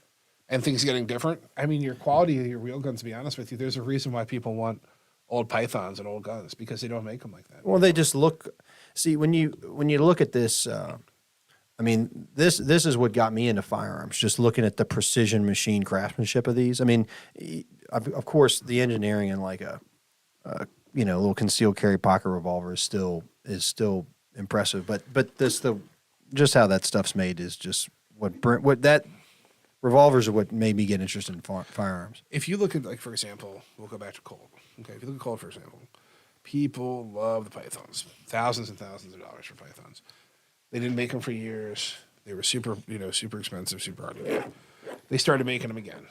[SPEAKER 3] and things getting different, I mean, your quality of your wheel guns, to be honest with you, there's a reason why people want old Pythons and old guns, because they don't make them like that.
[SPEAKER 4] Well, they just look. See, when you look at this, I mean, this is what got me into firearms. Just looking at the precision machine craftsmanship of these. I mean, of course, the engineering in like a little concealed carry pocket revolver is still impressive. But just how that stuff's made is just what that revolvers are what made me get interested in firearms.
[SPEAKER 3] If you look at, like, for example, we'll go back to Colt. Okay, if you look at Colt, for example, people love the Pythons. Thousands and thousands of dollars for Pythons. They didn't make them for years. They were super expensive, super hard to get. They started making them again.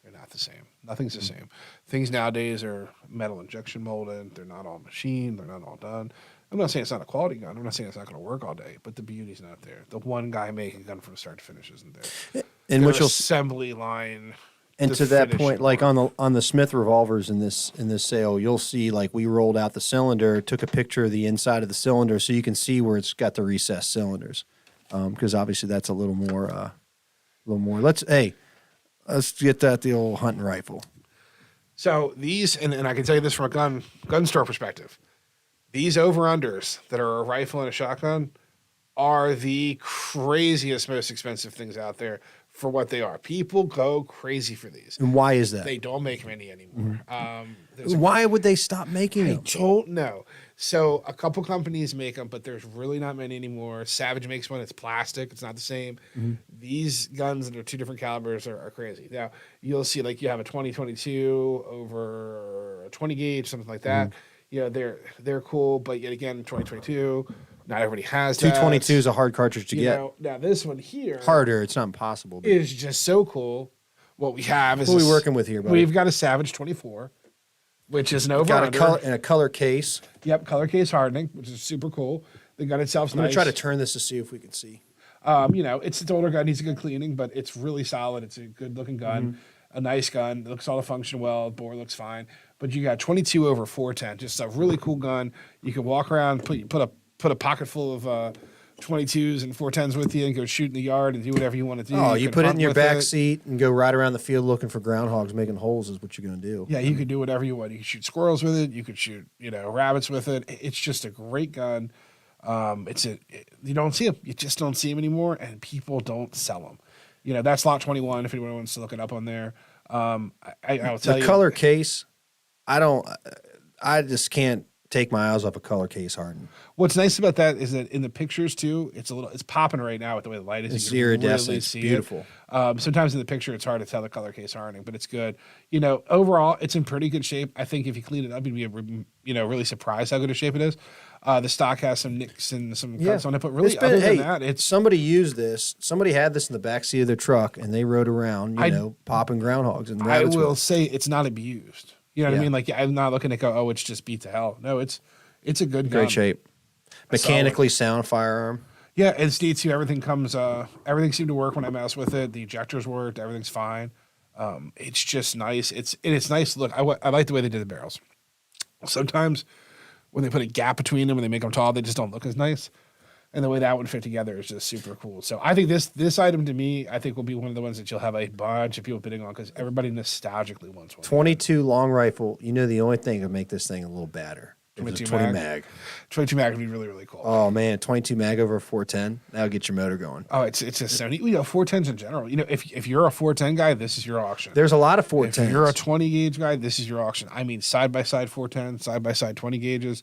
[SPEAKER 3] They're not the same. Nothing's the same. Things nowadays are metal injection molded. They're not all machined. They're not all done. I'm not saying it's not a quality gun. I'm not saying it's not going to work all day, but the beauty's not there. The one guy making a gun from start to finish isn't there.
[SPEAKER 4] And
[SPEAKER 3] Their
[SPEAKER 4] which
[SPEAKER 3] assembly line.
[SPEAKER 4] And
[SPEAKER 3] the
[SPEAKER 4] to that point,
[SPEAKER 3] finishing
[SPEAKER 4] like
[SPEAKER 3] line.
[SPEAKER 4] on the Smith revolvers in this sale, you'll see like we rolled out the cylinder, took a picture of the inside of the cylinder, so you can see where it's got the recessed cylinders, because obviously that's a little more. Let's get that the old hunting rifle.
[SPEAKER 3] So these, and I can tell you this from a gun store perspective, these over-unders that are a rifle and a shotgun are the craziest, most expensive things out there for what they are. People go crazy for these.
[SPEAKER 4] And why is that?
[SPEAKER 3] They don't make many anymore.
[SPEAKER 4] Why would they stop making
[SPEAKER 3] I
[SPEAKER 4] them?
[SPEAKER 3] don't know. So a couple companies make them, but there's really not many anymore. Savage makes one. It's plastic. It's not the same. These guns that are two different calibers are crazy. Now, you'll see like you have a 2022 over a 20 gauge, something like that. They're cool, but yet again, 2022, not everybody has that.
[SPEAKER 4] 222 is a hard cartridge to get.
[SPEAKER 3] Now this one here
[SPEAKER 4] Harder. It's not impossible. But
[SPEAKER 3] is just so cool. What we have is
[SPEAKER 4] What are we working with here, buddy?
[SPEAKER 3] We've got a Savage 24, which is an over
[SPEAKER 4] Got a
[SPEAKER 3] under.
[SPEAKER 4] color in a color case.
[SPEAKER 3] Yep, color case hardening, which is super cool. The gun itself's
[SPEAKER 4] I'm
[SPEAKER 3] nice.
[SPEAKER 4] gonna try to turn this to see if we can see.
[SPEAKER 3] It's an older gun, needs a good cleaning, but it's really solid. It's a good looking gun, a nice gun. It looks all to function well. The bore looks fine. But you got 22 over 410, just a really cool gun. You can walk around, put a pocket full of 22s and 410s with you, and go shoot in the yard and do whatever you want to do.
[SPEAKER 4] Oh, you
[SPEAKER 3] can
[SPEAKER 4] put it
[SPEAKER 3] hunt
[SPEAKER 4] in your
[SPEAKER 3] with
[SPEAKER 4] back seat and go ride around the field looking for groundhogs, making holes is what you're gonna do.
[SPEAKER 3] Yeah, you could do whatever you want. You could shoot squirrels with it. You could shoot, rabbits with it. It's just a great gun. You don't see them. You just don't see them anymore, and people don't sell them. That's lot 21. If anyone wants to look it up on there, I'll tell you.
[SPEAKER 4] The color case, I just can't take my eyes off a color case hardened.
[SPEAKER 3] What's nice about that is that in the pictures too, it's popping right now with the way the light is.
[SPEAKER 4] It's
[SPEAKER 3] You can
[SPEAKER 4] iridescent.
[SPEAKER 3] really
[SPEAKER 4] It's
[SPEAKER 3] see
[SPEAKER 4] beautiful.
[SPEAKER 3] it. Sometimes in the picture, it's hard to tell the color case hardening, but it's good. Overall, it's in pretty good shape. I think if you clean it up, you'd be really surprised how good a shape it is. The stock has some nicks and some cuts on it, but really, other than that, it's
[SPEAKER 4] somebody used this. Somebody had this in the back seat of their truck, and they rode around, popping groundhogs and
[SPEAKER 3] I
[SPEAKER 4] rabbits.
[SPEAKER 3] will say it's not abused. You know what I mean? Like, I'm not looking to go, oh, it's just beat to hell. No, it's a good gun.
[SPEAKER 4] Great shape, mechanically sound firearm.
[SPEAKER 3] Yeah, it's D2. Everything seemed to work when I messed with it. The ejectors worked. Everything's fine. It's just nice. It's nice to look. I like the way they did the barrels. Sometimes when they put a gap between them and they make them tall, they just don't look as nice. And the way that would fit together is just super cool. So I think this item to me, I think will be one of the ones that you'll have a bunch of people bidding on because everybody nostalgically wants one.
[SPEAKER 4] 22 long rifle. The only thing that would make this thing a little badder.
[SPEAKER 3] 22
[SPEAKER 4] 20
[SPEAKER 3] mag. 22 mag would be really, really cool.
[SPEAKER 4] Oh man, 22 mag over a 410. That'll get your motor going.
[SPEAKER 3] Oh, it's a 70. 410s in general. If you're a 410 guy, this is your auction.
[SPEAKER 4] There's a lot of 410s.
[SPEAKER 3] If you're a 20 gauge guy, this is your auction. I mean, side by side 410, side by side 20 gauges.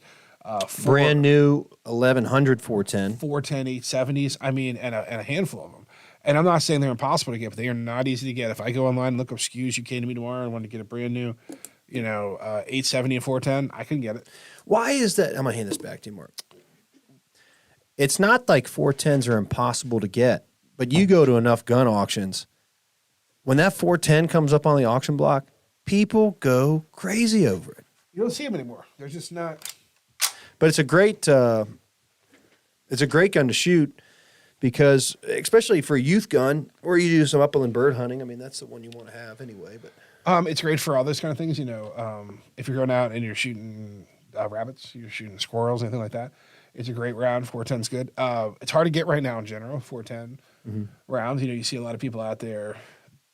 [SPEAKER 4] Brand new 1100 410.
[SPEAKER 3] 410 870s. I mean, and a handful of them. And I'm not saying they're impossible to get, but they are not easy to get. If I go online and look up SKUs, you came to me tomorrow and want to get a brand new, 870 and 410, I can get it.
[SPEAKER 4] Why is that? I'm gonna hand this back to you, Mark. It's not like 410s are impossible to get, but you go to enough gun auctions. When that 410 comes up on the auction block, people go crazy over it.
[SPEAKER 3] You don't see them anymore. They're just not.
[SPEAKER 4] But it's a great gun to shoot because, especially for a youth gun, or you do some upland bird hunting. I mean, that's the one you want to have anyway. But
[SPEAKER 3] It's great for all those kind of things. If you're going out and you're shooting rabbits, you're shooting squirrels, anything like that. It's a great round. 410's good. It's hard to get right now in general. 410 rounds. You see a lot of people out there.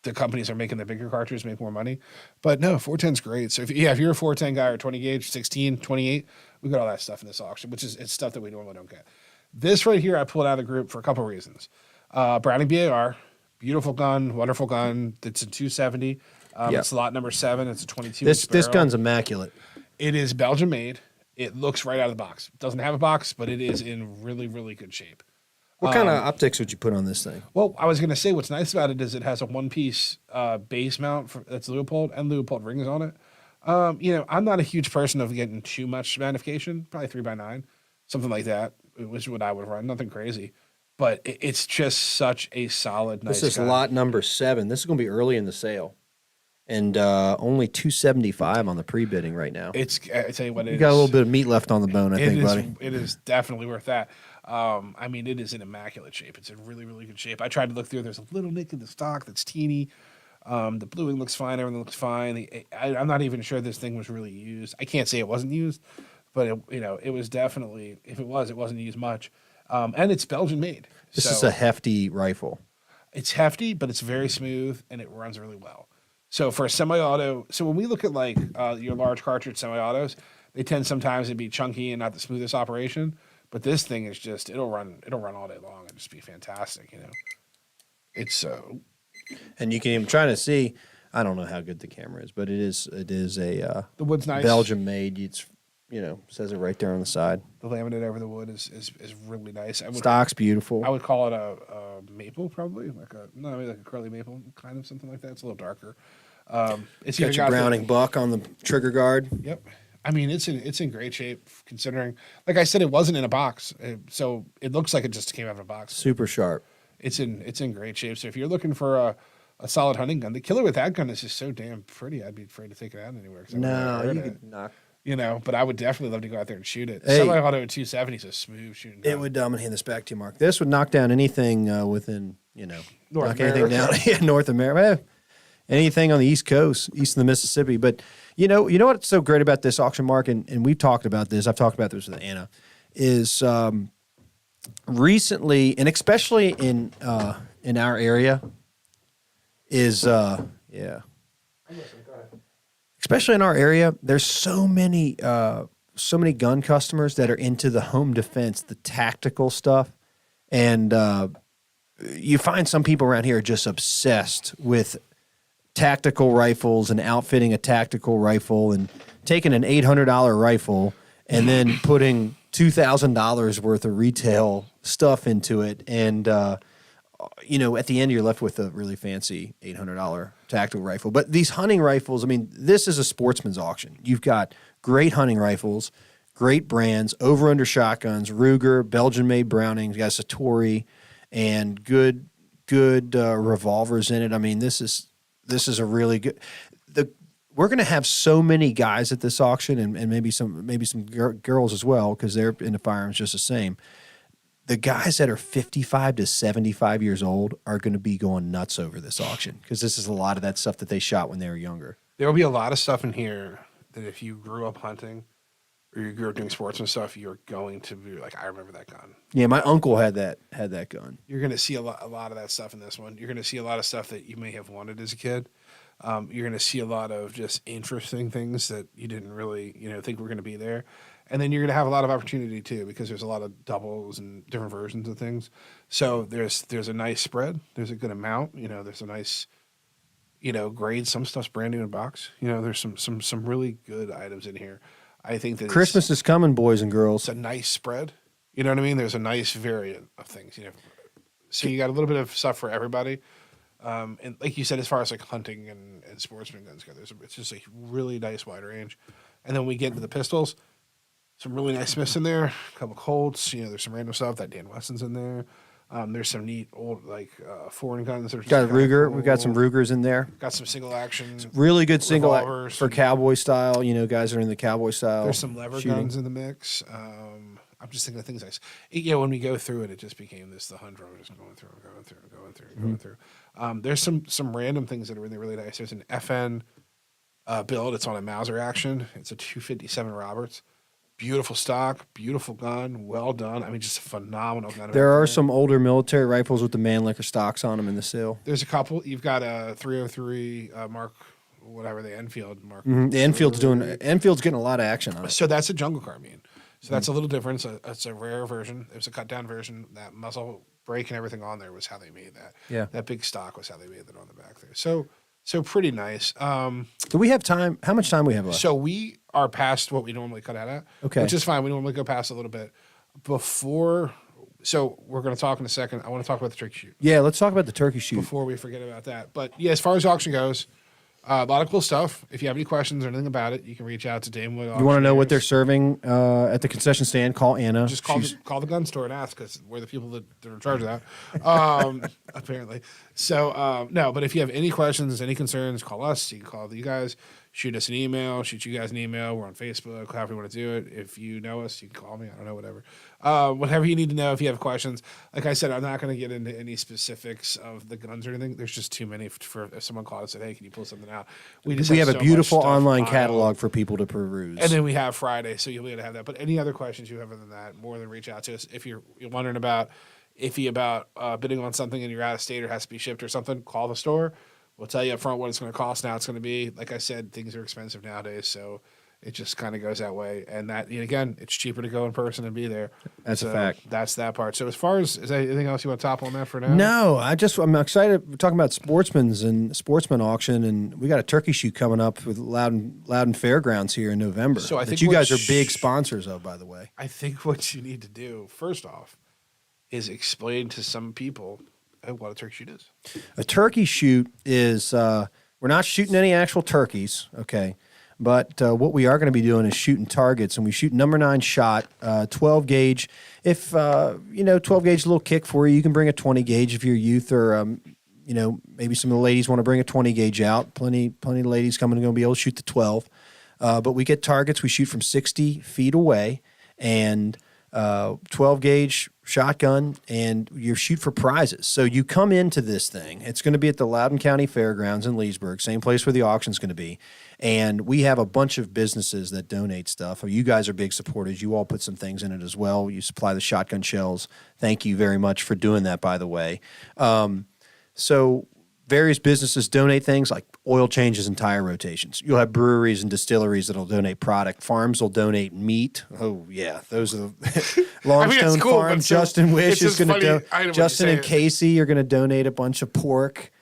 [SPEAKER 3] The companies are making the bigger cartridges make more money, but no, 410's great. So if you're a 410 guy or 20 gauge, 16, 28, we got all that stuff in this auction, which is it's stuff that we normally don't get. This right here, I pulled out of the group for a couple of reasons. Browning BAR, beautiful gun, wonderful gun. It's a 270. It's lot number 7. It's a 22.
[SPEAKER 4] this gun's immaculate.
[SPEAKER 3] It is Belgian made. It looks right out of the box. It doesn't have a box, but it is in really, really good shape.
[SPEAKER 4] What kind of optics would you put on this thing?
[SPEAKER 3] Well, I was going to say what's nice about it is it has a one-piece base mount that's Leupold and Leupold rings on it. I'm not a huge person of getting too much magnification, probably 3x9, something like that, which is what I would run. Nothing crazy, but it's just such a solid, nice
[SPEAKER 4] This is
[SPEAKER 3] gun.
[SPEAKER 4] lot number 7. This is going to be early in the sale. And only $275 on the pre-bidding right now.
[SPEAKER 3] I tell you what,
[SPEAKER 4] You got a little bit of meat left on the bone, I think, buddy.
[SPEAKER 3] It is definitely worth that. It is in immaculate shape. It's in really, really good shape. I tried to look through. There's a little nick in the stock that's teeny. The bluing looks fine. Everything looks fine. I'm not even sure this thing was really used. I can't say it wasn't used, but it was definitely. If it was, it wasn't used much. And it's Belgian made.
[SPEAKER 4] This is a hefty rifle.
[SPEAKER 3] It's hefty, but it's very smooth and it runs really well. So for a semi-auto, when we look at like your large cartridge semi-autos, they tend sometimes to be chunky and not the smoothest operation. But this thing is just it'll run all day long and just be fantastic. It's so.
[SPEAKER 4] And you can even try to see. I don't know how good the camera is, but it is a
[SPEAKER 3] The wood's nice.
[SPEAKER 4] Belgian made. It's says it right there on the side.
[SPEAKER 3] The laminate over the wood is really nice.
[SPEAKER 4] Stock's beautiful.
[SPEAKER 3] I would call it a maple, probably like a curly maple, kind of something like that. It's a little darker. It's
[SPEAKER 4] got your Browning buck on the trigger guard.
[SPEAKER 3] Yep. I mean, it's in great shape considering, like I said, it wasn't in a box, so it looks like it just came out of a box.
[SPEAKER 4] Super sharp.
[SPEAKER 3] It's in great shape. So if you're looking for a solid hunting gun. The killer with that gun is just so damn pretty. I'd be afraid to take it out anywhere. 'Cause I've never
[SPEAKER 4] No,
[SPEAKER 3] heard
[SPEAKER 4] you
[SPEAKER 3] it.
[SPEAKER 4] could knock.
[SPEAKER 3] You know, but I would definitely love to go out there and shoot it.
[SPEAKER 4] Hey.
[SPEAKER 3] Semi-auto at 270 is a smooth shooting gun.
[SPEAKER 4] It would. I'm gonna hand this back to you, Mark. This would knock down anything within,
[SPEAKER 3] North
[SPEAKER 4] knock anything down.
[SPEAKER 3] America.
[SPEAKER 4] Yeah, North America. Anything on the East Coast, east of the Mississippi. But you know what's so great about this auction, Mark, and we've talked about this. I've talked about this with Anna. Is recently, and especially in our area, is especially in our area, there's so many gun customers that are into the home defense, the tactical stuff, and you find some people around here are just obsessed with tactical rifles and outfitting a tactical rifle and taking an $800 rifle and then putting $2,000 worth of retail stuff into it. And, at the end, you're left with a really fancy $800 tactical rifle. But these hunting rifles, I mean, this is a sportsman's auction. You've got great hunting rifles, great brands, over-under shotguns, Ruger, Belgian-made Brownings, you got Satori, and good revolvers in it. I mean, this is a really good. We're going to have so many guys at this auction, and maybe some girls as well, because they're into firearms just the same. The guys that are 55 to 75 years old are going to be going nuts over this auction because this is a lot of that stuff that they shot when they were younger.
[SPEAKER 3] There will be a lot of stuff in here that if you grew up hunting or you grew up doing sports and stuff, you're going to be like, I remember that gun.
[SPEAKER 4] Yeah, my uncle had that gun.
[SPEAKER 3] You're going to see a lot of that stuff in this one. You're going to see a lot of stuff that you may have wanted as a kid. You're going to see a lot of just interesting things that you didn't really, think were going to be there. And then you're going to have a lot of opportunity too, because there's a lot of doubles and different versions of things. So there's a nice spread. There's a good amount. There's a nice, grade. Some stuff's brand new in box. There's some really good items in here. I think that
[SPEAKER 4] Christmas is coming, boys and girls.
[SPEAKER 3] It's a nice spread. You know what I mean? There's a nice variant of things. So you got a little bit of stuff for everybody. And like you said, as far as like hunting and sportsman guns go, it's just a really nice wide range. And then we get into the pistols. Some really nice Smiths in there, a couple Colts. There's some random stuff. That Dan Wesson's in there. There's some neat old foreign guns.
[SPEAKER 4] Got a Ruger. Cool. We've got some Rugers in there.
[SPEAKER 3] Got some single action.
[SPEAKER 4] Really good single
[SPEAKER 3] revolvers
[SPEAKER 4] for cowboy style. Guys are in the cowboy style.
[SPEAKER 3] There's some lever guns in the mix. I'm just thinking of things when we go through it, it just became the hundred. We're just going through. There's some random things that are really, really nice. There's an FN build. It's on a Mauser action. It's a 257 Roberts. Beautiful stock, beautiful gun, well done. I mean, just a phenomenal gun.
[SPEAKER 4] There are some older military rifles with the Mannlicher stocks on them in the sale.
[SPEAKER 3] There's a couple. You've got a 303 Mark, whatever the Enfield Mark.
[SPEAKER 4] Mm-hmm. The Enfield's getting a lot of action on it.
[SPEAKER 3] So that's a jungle carbine. So that's a little different. It's a rare version. It was a cut down version. That muzzle brake and everything on there was how they made that.
[SPEAKER 4] Yeah.
[SPEAKER 3] That big stock was how they made that on the back there. So pretty nice.
[SPEAKER 4] Do we have time? How much time we have left?
[SPEAKER 3] So we are past what we normally cut out at.
[SPEAKER 4] Okay.
[SPEAKER 3] Which is fine. We normally go past a little bit. So we're going to talk in a second. I want to talk about the turkey shoot.
[SPEAKER 4] Yeah, let's talk about the turkey shoot.
[SPEAKER 3] Before we forget about that. But yeah, as far as auction goes, a lot of cool stuff. If you have any questions or anything about it, you can reach out to Damewood.
[SPEAKER 4] You want to know what they're serving at the concession stand? Call Anna.
[SPEAKER 3] Just call the gun store and ask, because we're the people that are in charge of that, apparently. So, no, but if you have any questions, any concerns, call us. You can call you guys, shoot us an email, shoot you guys an email. We're on Facebook, however you want to do it. If you know us, you can call me. I don't know, whatever. Whatever you need to know if you have questions. Like I said, I'm not going to get into any specifics of the guns or anything. There's just too many for if someone called and said, hey, can you pull something out? We have
[SPEAKER 4] a
[SPEAKER 3] so
[SPEAKER 4] beautiful
[SPEAKER 3] much stuff
[SPEAKER 4] online
[SPEAKER 3] filed.
[SPEAKER 4] catalog for people to peruse.
[SPEAKER 3] And then we have Friday, so you'll be able to have that. But any other questions you have other than that, more than reach out to us. If you're wondering about bidding on something and you're out of state or has to be shipped or something, call the store. We'll tell you up front what it's going to cost. Now it's going to be, like I said, things are expensive nowadays, so it just kind of goes that way. And that, again, it's cheaper to go in person and be there.
[SPEAKER 4] That's a fact.
[SPEAKER 3] That's that part. So as far as, is there anything else you want to top on that for now?
[SPEAKER 4] No, I'm excited. We're talking about sportsman auction, and we got a turkey shoot coming up with Loudon Fairgrounds here in November.
[SPEAKER 3] So I think
[SPEAKER 4] that you guys are big sponsors of, by the way.
[SPEAKER 3] I think what you need to do, first off, is explain to some people what a turkey shoot is.
[SPEAKER 4] A turkey shoot is we're not shooting any actual turkeys, okay? But what we are going to be doing is shooting targets, and we shoot number 9 shot, 12 gauge. If 12 gauge is a little kick for you, you can bring a 20 gauge if you're youth or maybe some of the ladies want to bring a 20 gauge out. Plenty of ladies coming and going to be able to shoot the 12. But we get targets. We shoot from 60 feet away, and 12 gauge shotgun, and you shoot for prizes. So you come into this thing. It's going to be at the Loudoun County Fairgrounds in Leesburg, same place where the auction's going to be. And we have a bunch of businesses that donate stuff. You guys are big supporters. You all put some things in it as well. You supply the shotgun shells. Thank you very much for doing that, by the way. So various businesses donate things like oil changes and tire rotations. You'll have breweries and distilleries that'll donate product. Farms will donate meat. Oh, yeah. Those are Longstone
[SPEAKER 3] cool,
[SPEAKER 4] Farm.
[SPEAKER 3] so
[SPEAKER 4] Justin Wish is going to Justin and
[SPEAKER 3] it.
[SPEAKER 4] Casey are going to donate a bunch of pork.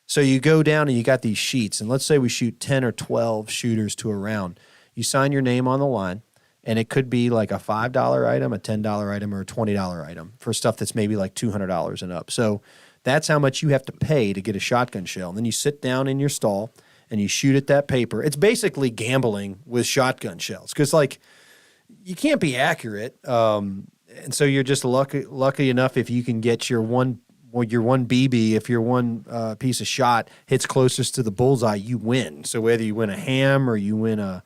[SPEAKER 4] So you go down and you got these sheets, and let's say we shoot 10 or 12 shooters to a round. You sign your name on the line, and it could be like a $5 item, a $10 item, or a $20 item for stuff that's maybe like $200 and up. So that's how much you have to pay to get a shotgun shell. And then you sit down in your stall and you shoot at that paper. It's basically gambling with shotgun shells because, you can't be accurate. And so you're just lucky enough if you can get your one BB, if your one piece of shot hits closest to the bullseye, you win. So whether you win a ham or you win a,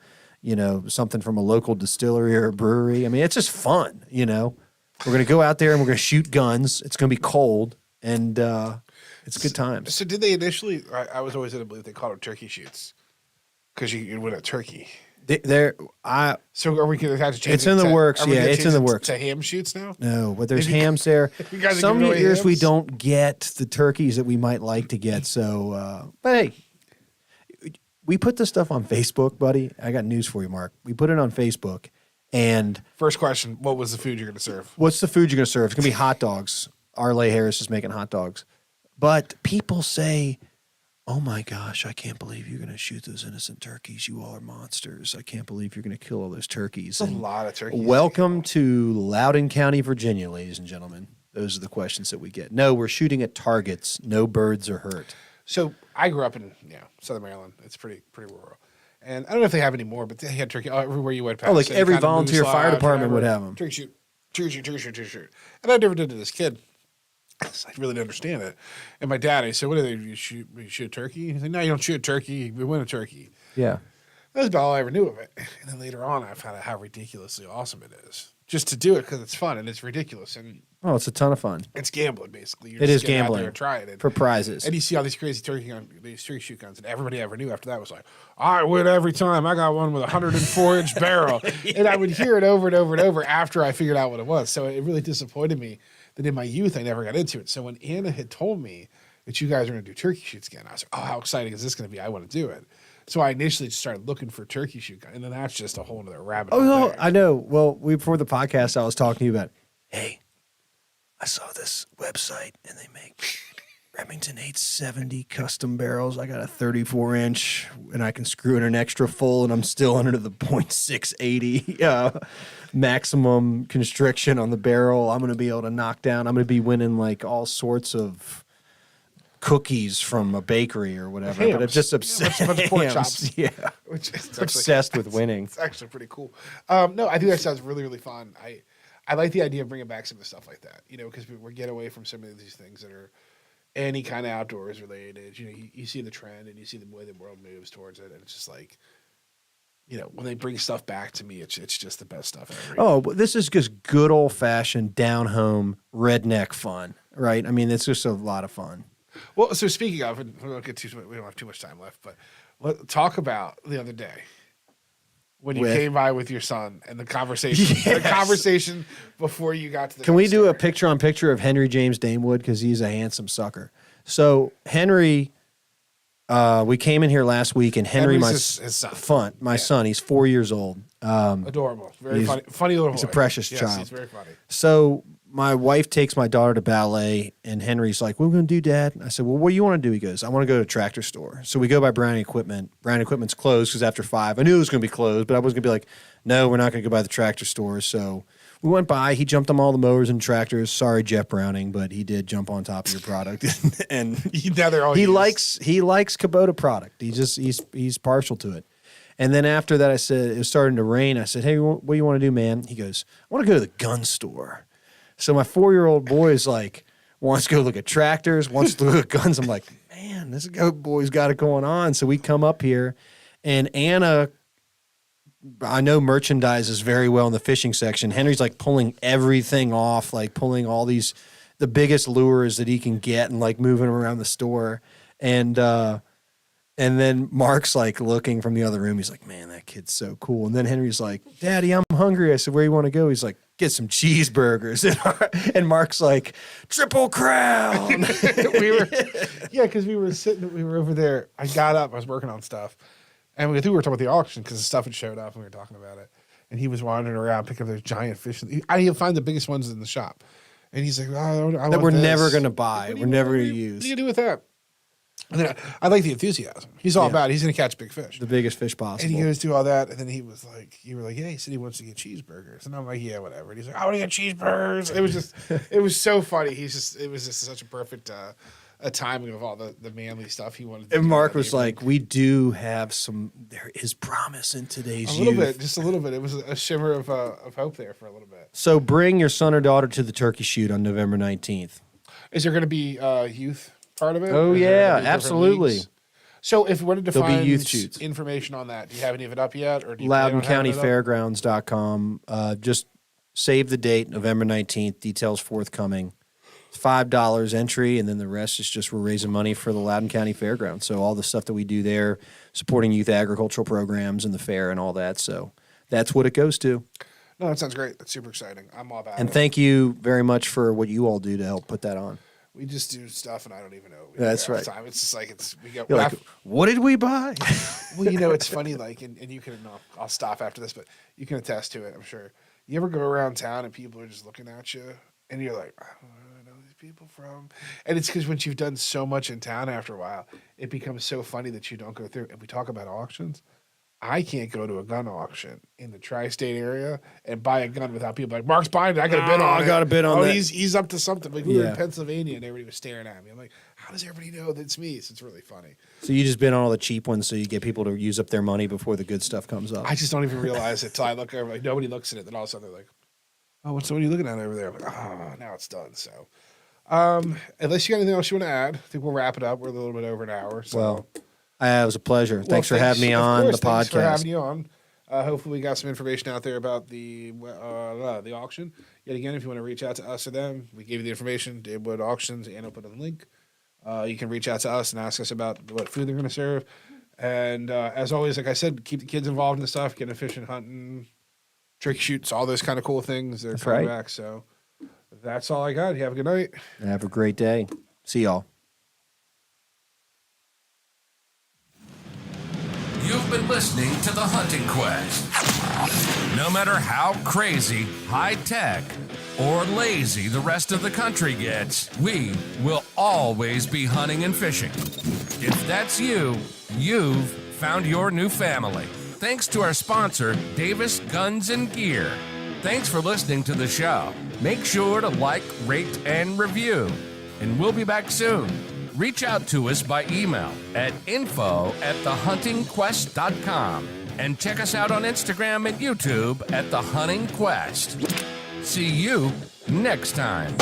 [SPEAKER 4] something from a local distillery or a brewery, I mean, it's just fun, We're going to go out there and we're going to shoot guns. It's going to be cold. And it's good times.
[SPEAKER 3] So did they initially? I was always in a belief they called them turkey shoots because you win a turkey. So are we going to have to change?
[SPEAKER 4] It's in the works. Yeah, it's in the works.
[SPEAKER 3] To ham shoots now?
[SPEAKER 4] No, but there's hams there. Some years we don't get the turkeys that we might like to get. So, but hey, we put this stuff on Facebook, buddy. I got news for you, Mark. We put it on Facebook, and
[SPEAKER 3] first question: what was the food you're going to serve?
[SPEAKER 4] What's the food you're going to serve? It's going to be hot dogs. Arley Harris is making hot dogs. But people say, oh my gosh, I can't believe you're going to shoot those innocent turkeys. You all are monsters. I can't believe you're going to kill all those turkeys.
[SPEAKER 3] That's a lot of turkeys.
[SPEAKER 4] Welcome to Loudoun County, Virginia, ladies and gentlemen. Those are the questions that we get. No, we're shooting at targets. No birds are hurt.
[SPEAKER 3] So I grew up in Southern Maryland. It's pretty rural. And I don't know if they have any more, but they had turkey everywhere you went past.
[SPEAKER 4] Oh, like every volunteer fire department would have them.
[SPEAKER 3] Turkey shoot. Turkey shoot. And I never did to this kid. I really didn't understand it. And my dad, I said, what do they do? You shoot a turkey? He's like, no, you don't shoot a turkey. We win a turkey.
[SPEAKER 4] Yeah.
[SPEAKER 3] That was about all I ever knew of it. And then later on, I found out how ridiculously awesome it is. Just to do it because it's fun and it's ridiculous. And
[SPEAKER 4] it's a ton of fun.
[SPEAKER 3] It's gambling, basically.
[SPEAKER 4] It is gambling.
[SPEAKER 3] Out there and trying it.
[SPEAKER 4] For prizes.
[SPEAKER 3] And you see all these crazy these turkey shoot guns. And everybody I ever knew after that was like, I win every time. I got one with a 104-inch barrel. Yeah. And I would hear it over and over and over after I figured out what it was. So it really disappointed me that in my youth, I never got into it. So when Anna had told me that you guys are going to do turkey shoots again, I was like, oh, how exciting is this going to be? I want to do it. So I initially just started looking for turkey shoot guns, and then that's just a whole other rabbit hole.
[SPEAKER 4] Oh, I know. Well, before the podcast, I was talking to you about, hey, I saw this website, and they make Remington 870 custom barrels. I got a 34-inch, and I can screw in an extra full, and I'm still under the .680 maximum constriction on the barrel. I'm going to be able to knock down. I'm going to be winning like all sorts of cookies from a bakery or whatever.
[SPEAKER 3] Hams.
[SPEAKER 4] But I'm just obsessed.
[SPEAKER 3] Yeah, a bunch of pork chops.
[SPEAKER 4] Yeah,
[SPEAKER 3] which is
[SPEAKER 4] obsessed with winning.
[SPEAKER 3] It's actually pretty cool. No, I think that sounds really, really fun. I like the idea of bringing back some of the stuff like that. Because we're getting away from some of these things that are any kind of outdoors related. You see the trend and you see the way the world moves towards it, and it's just like, when they bring stuff back to me, it's just the best stuff ever.
[SPEAKER 4] Oh, but this is just good old fashioned down home redneck fun, right? I mean, it's just a lot of fun.
[SPEAKER 3] Well, so speaking of, and we don't have too much time left, but let's talk about the other day when you came by with your son and the conversation,
[SPEAKER 4] Yes.
[SPEAKER 3] the conversation before you got to the.
[SPEAKER 4] Can we do a picture-on-picture of Henry James Damewood because he's a handsome sucker? So Henry, we came in here last week, and Henry,
[SPEAKER 3] Henry's his son.
[SPEAKER 4] my son, he's 4 years old.
[SPEAKER 3] Adorable, very funny little boy.
[SPEAKER 4] He's a precious
[SPEAKER 3] yes,
[SPEAKER 4] child.
[SPEAKER 3] He's very funny.
[SPEAKER 4] So my wife takes my daughter to ballet, and Henry's like, what are we going to do, Dad? I said, well, what do you want to do? He goes, I want to go to a tractor store. So we go by Browning Equipment. Browning Equipment's closed because after 5, I knew it was going to be closed, but I was going to be like, no, we're not going to go by the tractor store. So we went by. He jumped on all the mowers and tractors. Sorry, Jeff Browning, but he did jump on top of your product. And he likes Kubota product. He's partial to it. And then after that, I said, it was starting to rain. I said, hey, what do you want to do, man? He goes, I want to go to the gun store. So my 4-year-old boy is like, wants to go look at tractors, wants to look at guns. I'm like, man, this boy's got it going on. So we come up here, and Anna, I know merchandises very well in the fishing section. Henry's like pulling everything off, like pulling all the biggest lures that he can get and like moving them around the store. And then Mark's like looking from the other room. He's like, man, that kid's so cool. And then Henry's like, Daddy, I'm hungry. I said, where you want to go? He's like, get some cheeseburgers. And Mark's like, Triple Crown.
[SPEAKER 3] Because we were over there. I got up, I was working on stuff. And we were talking about the auction because the stuff had showed up and we were talking about it. And he was wandering around picking up those giant fish. He'll find the biggest ones in the shop. And he's like, I
[SPEAKER 4] that
[SPEAKER 3] want
[SPEAKER 4] we're
[SPEAKER 3] this.
[SPEAKER 4] never going to buy. We're never going to use.
[SPEAKER 3] What do you do with that? And then I like the enthusiasm. He's all about it. He's going to catch big fish.
[SPEAKER 4] The biggest fish possible.
[SPEAKER 3] And he goes through all that. And then he was like, you were like, yeah, he said he wants to get cheeseburgers. And I'm like, yeah, whatever. And he's like, I want to get cheeseburgers. It was so funny. It was just such a perfect a timing of all the manly stuff he wanted to do.
[SPEAKER 4] And Mark was like, we do have there is promise in today's youth.
[SPEAKER 3] Just a little bit. It was a shimmer of hope there for a little bit.
[SPEAKER 4] So bring your son or daughter to the turkey shoot on November 19th.
[SPEAKER 3] Is there going to be youth part of it?
[SPEAKER 4] Oh, yeah, absolutely.
[SPEAKER 3] Leagues? So if we wanted to
[SPEAKER 4] There'll
[SPEAKER 3] find
[SPEAKER 4] be youth shoots.
[SPEAKER 3] information on that, do you have any of it up yet? Or do you
[SPEAKER 4] LoudounCountyFairgrounds.com. Just save the date, November 19th. Details forthcoming. $5 entry, and then the rest is just we're raising money for the Loudoun County Fairgrounds. So all the stuff that we do there, supporting youth agricultural programs and the fair and all that. So that's what it goes to.
[SPEAKER 3] No, that sounds great. That's super exciting. I'm all about it.
[SPEAKER 4] And thank you very much for what you all do to help put that on.
[SPEAKER 3] We just do stuff, and I don't even know.
[SPEAKER 4] That's right.
[SPEAKER 3] Time. It's just like we go.
[SPEAKER 4] You're like, what did we buy?
[SPEAKER 3] Well, it's funny. Like, and you can. I'll stop after this, but you can attest to it. I'm sure. You ever go around town and people are just looking at you, and you're like, I don't know where I know these people from, and it's because once you've done so much in town, after a while, it becomes so funny that you don't go through. And we talk about auctions. I can't go to a gun auction in the tri-state area and buy a gun without people like, Mark's buying it. I got a bid on it.
[SPEAKER 4] I got a bid on that.
[SPEAKER 3] He's up to something. Like we were in Pennsylvania and everybody was staring at me. I'm like, how does everybody know that it's me? So it's really funny.
[SPEAKER 4] So you just bid on all the cheap ones so you get people to use up their money before the good stuff comes up.
[SPEAKER 3] I just don't even realize it till I look over. Like nobody looks at it. Then all of a sudden they're like, oh, what are you looking at over there? I'm like, now it's done. So unless you got anything else you want to add, I think we'll wrap it up. We're a little bit over an hour. So.
[SPEAKER 4] Well, it was a pleasure. Thanks for having me on the podcast.
[SPEAKER 3] Thanks for having you on. Hopefully we got some information out there about the auction. Yet again, if you want to reach out to us or them, we gave you the information. Damewood Auctions, and I'll put a link. You can reach out to us and ask us about what food they're going to serve. And as always, like I said, keep the kids involved in the stuff, getting fishing, hunting, trick shoots, all those kind of cool things. They're coming back. So that's all I got. You have a good night.
[SPEAKER 4] Have a great day. See y'all.
[SPEAKER 1] You've been listening to The Hunting Quest. No matter how crazy, high-tech, or lazy the rest of the country gets, we will always be hunting and fishing. If that's you, you've found your new family. Thanks to our sponsor, Davis Guns and Gear. Thanks for listening to the show. Make sure to like, rate, and review. And we'll be back soon. Reach out to us by email at info@thehuntingquest.com and check us out on Instagram and YouTube at The Hunting Quest. See you next time.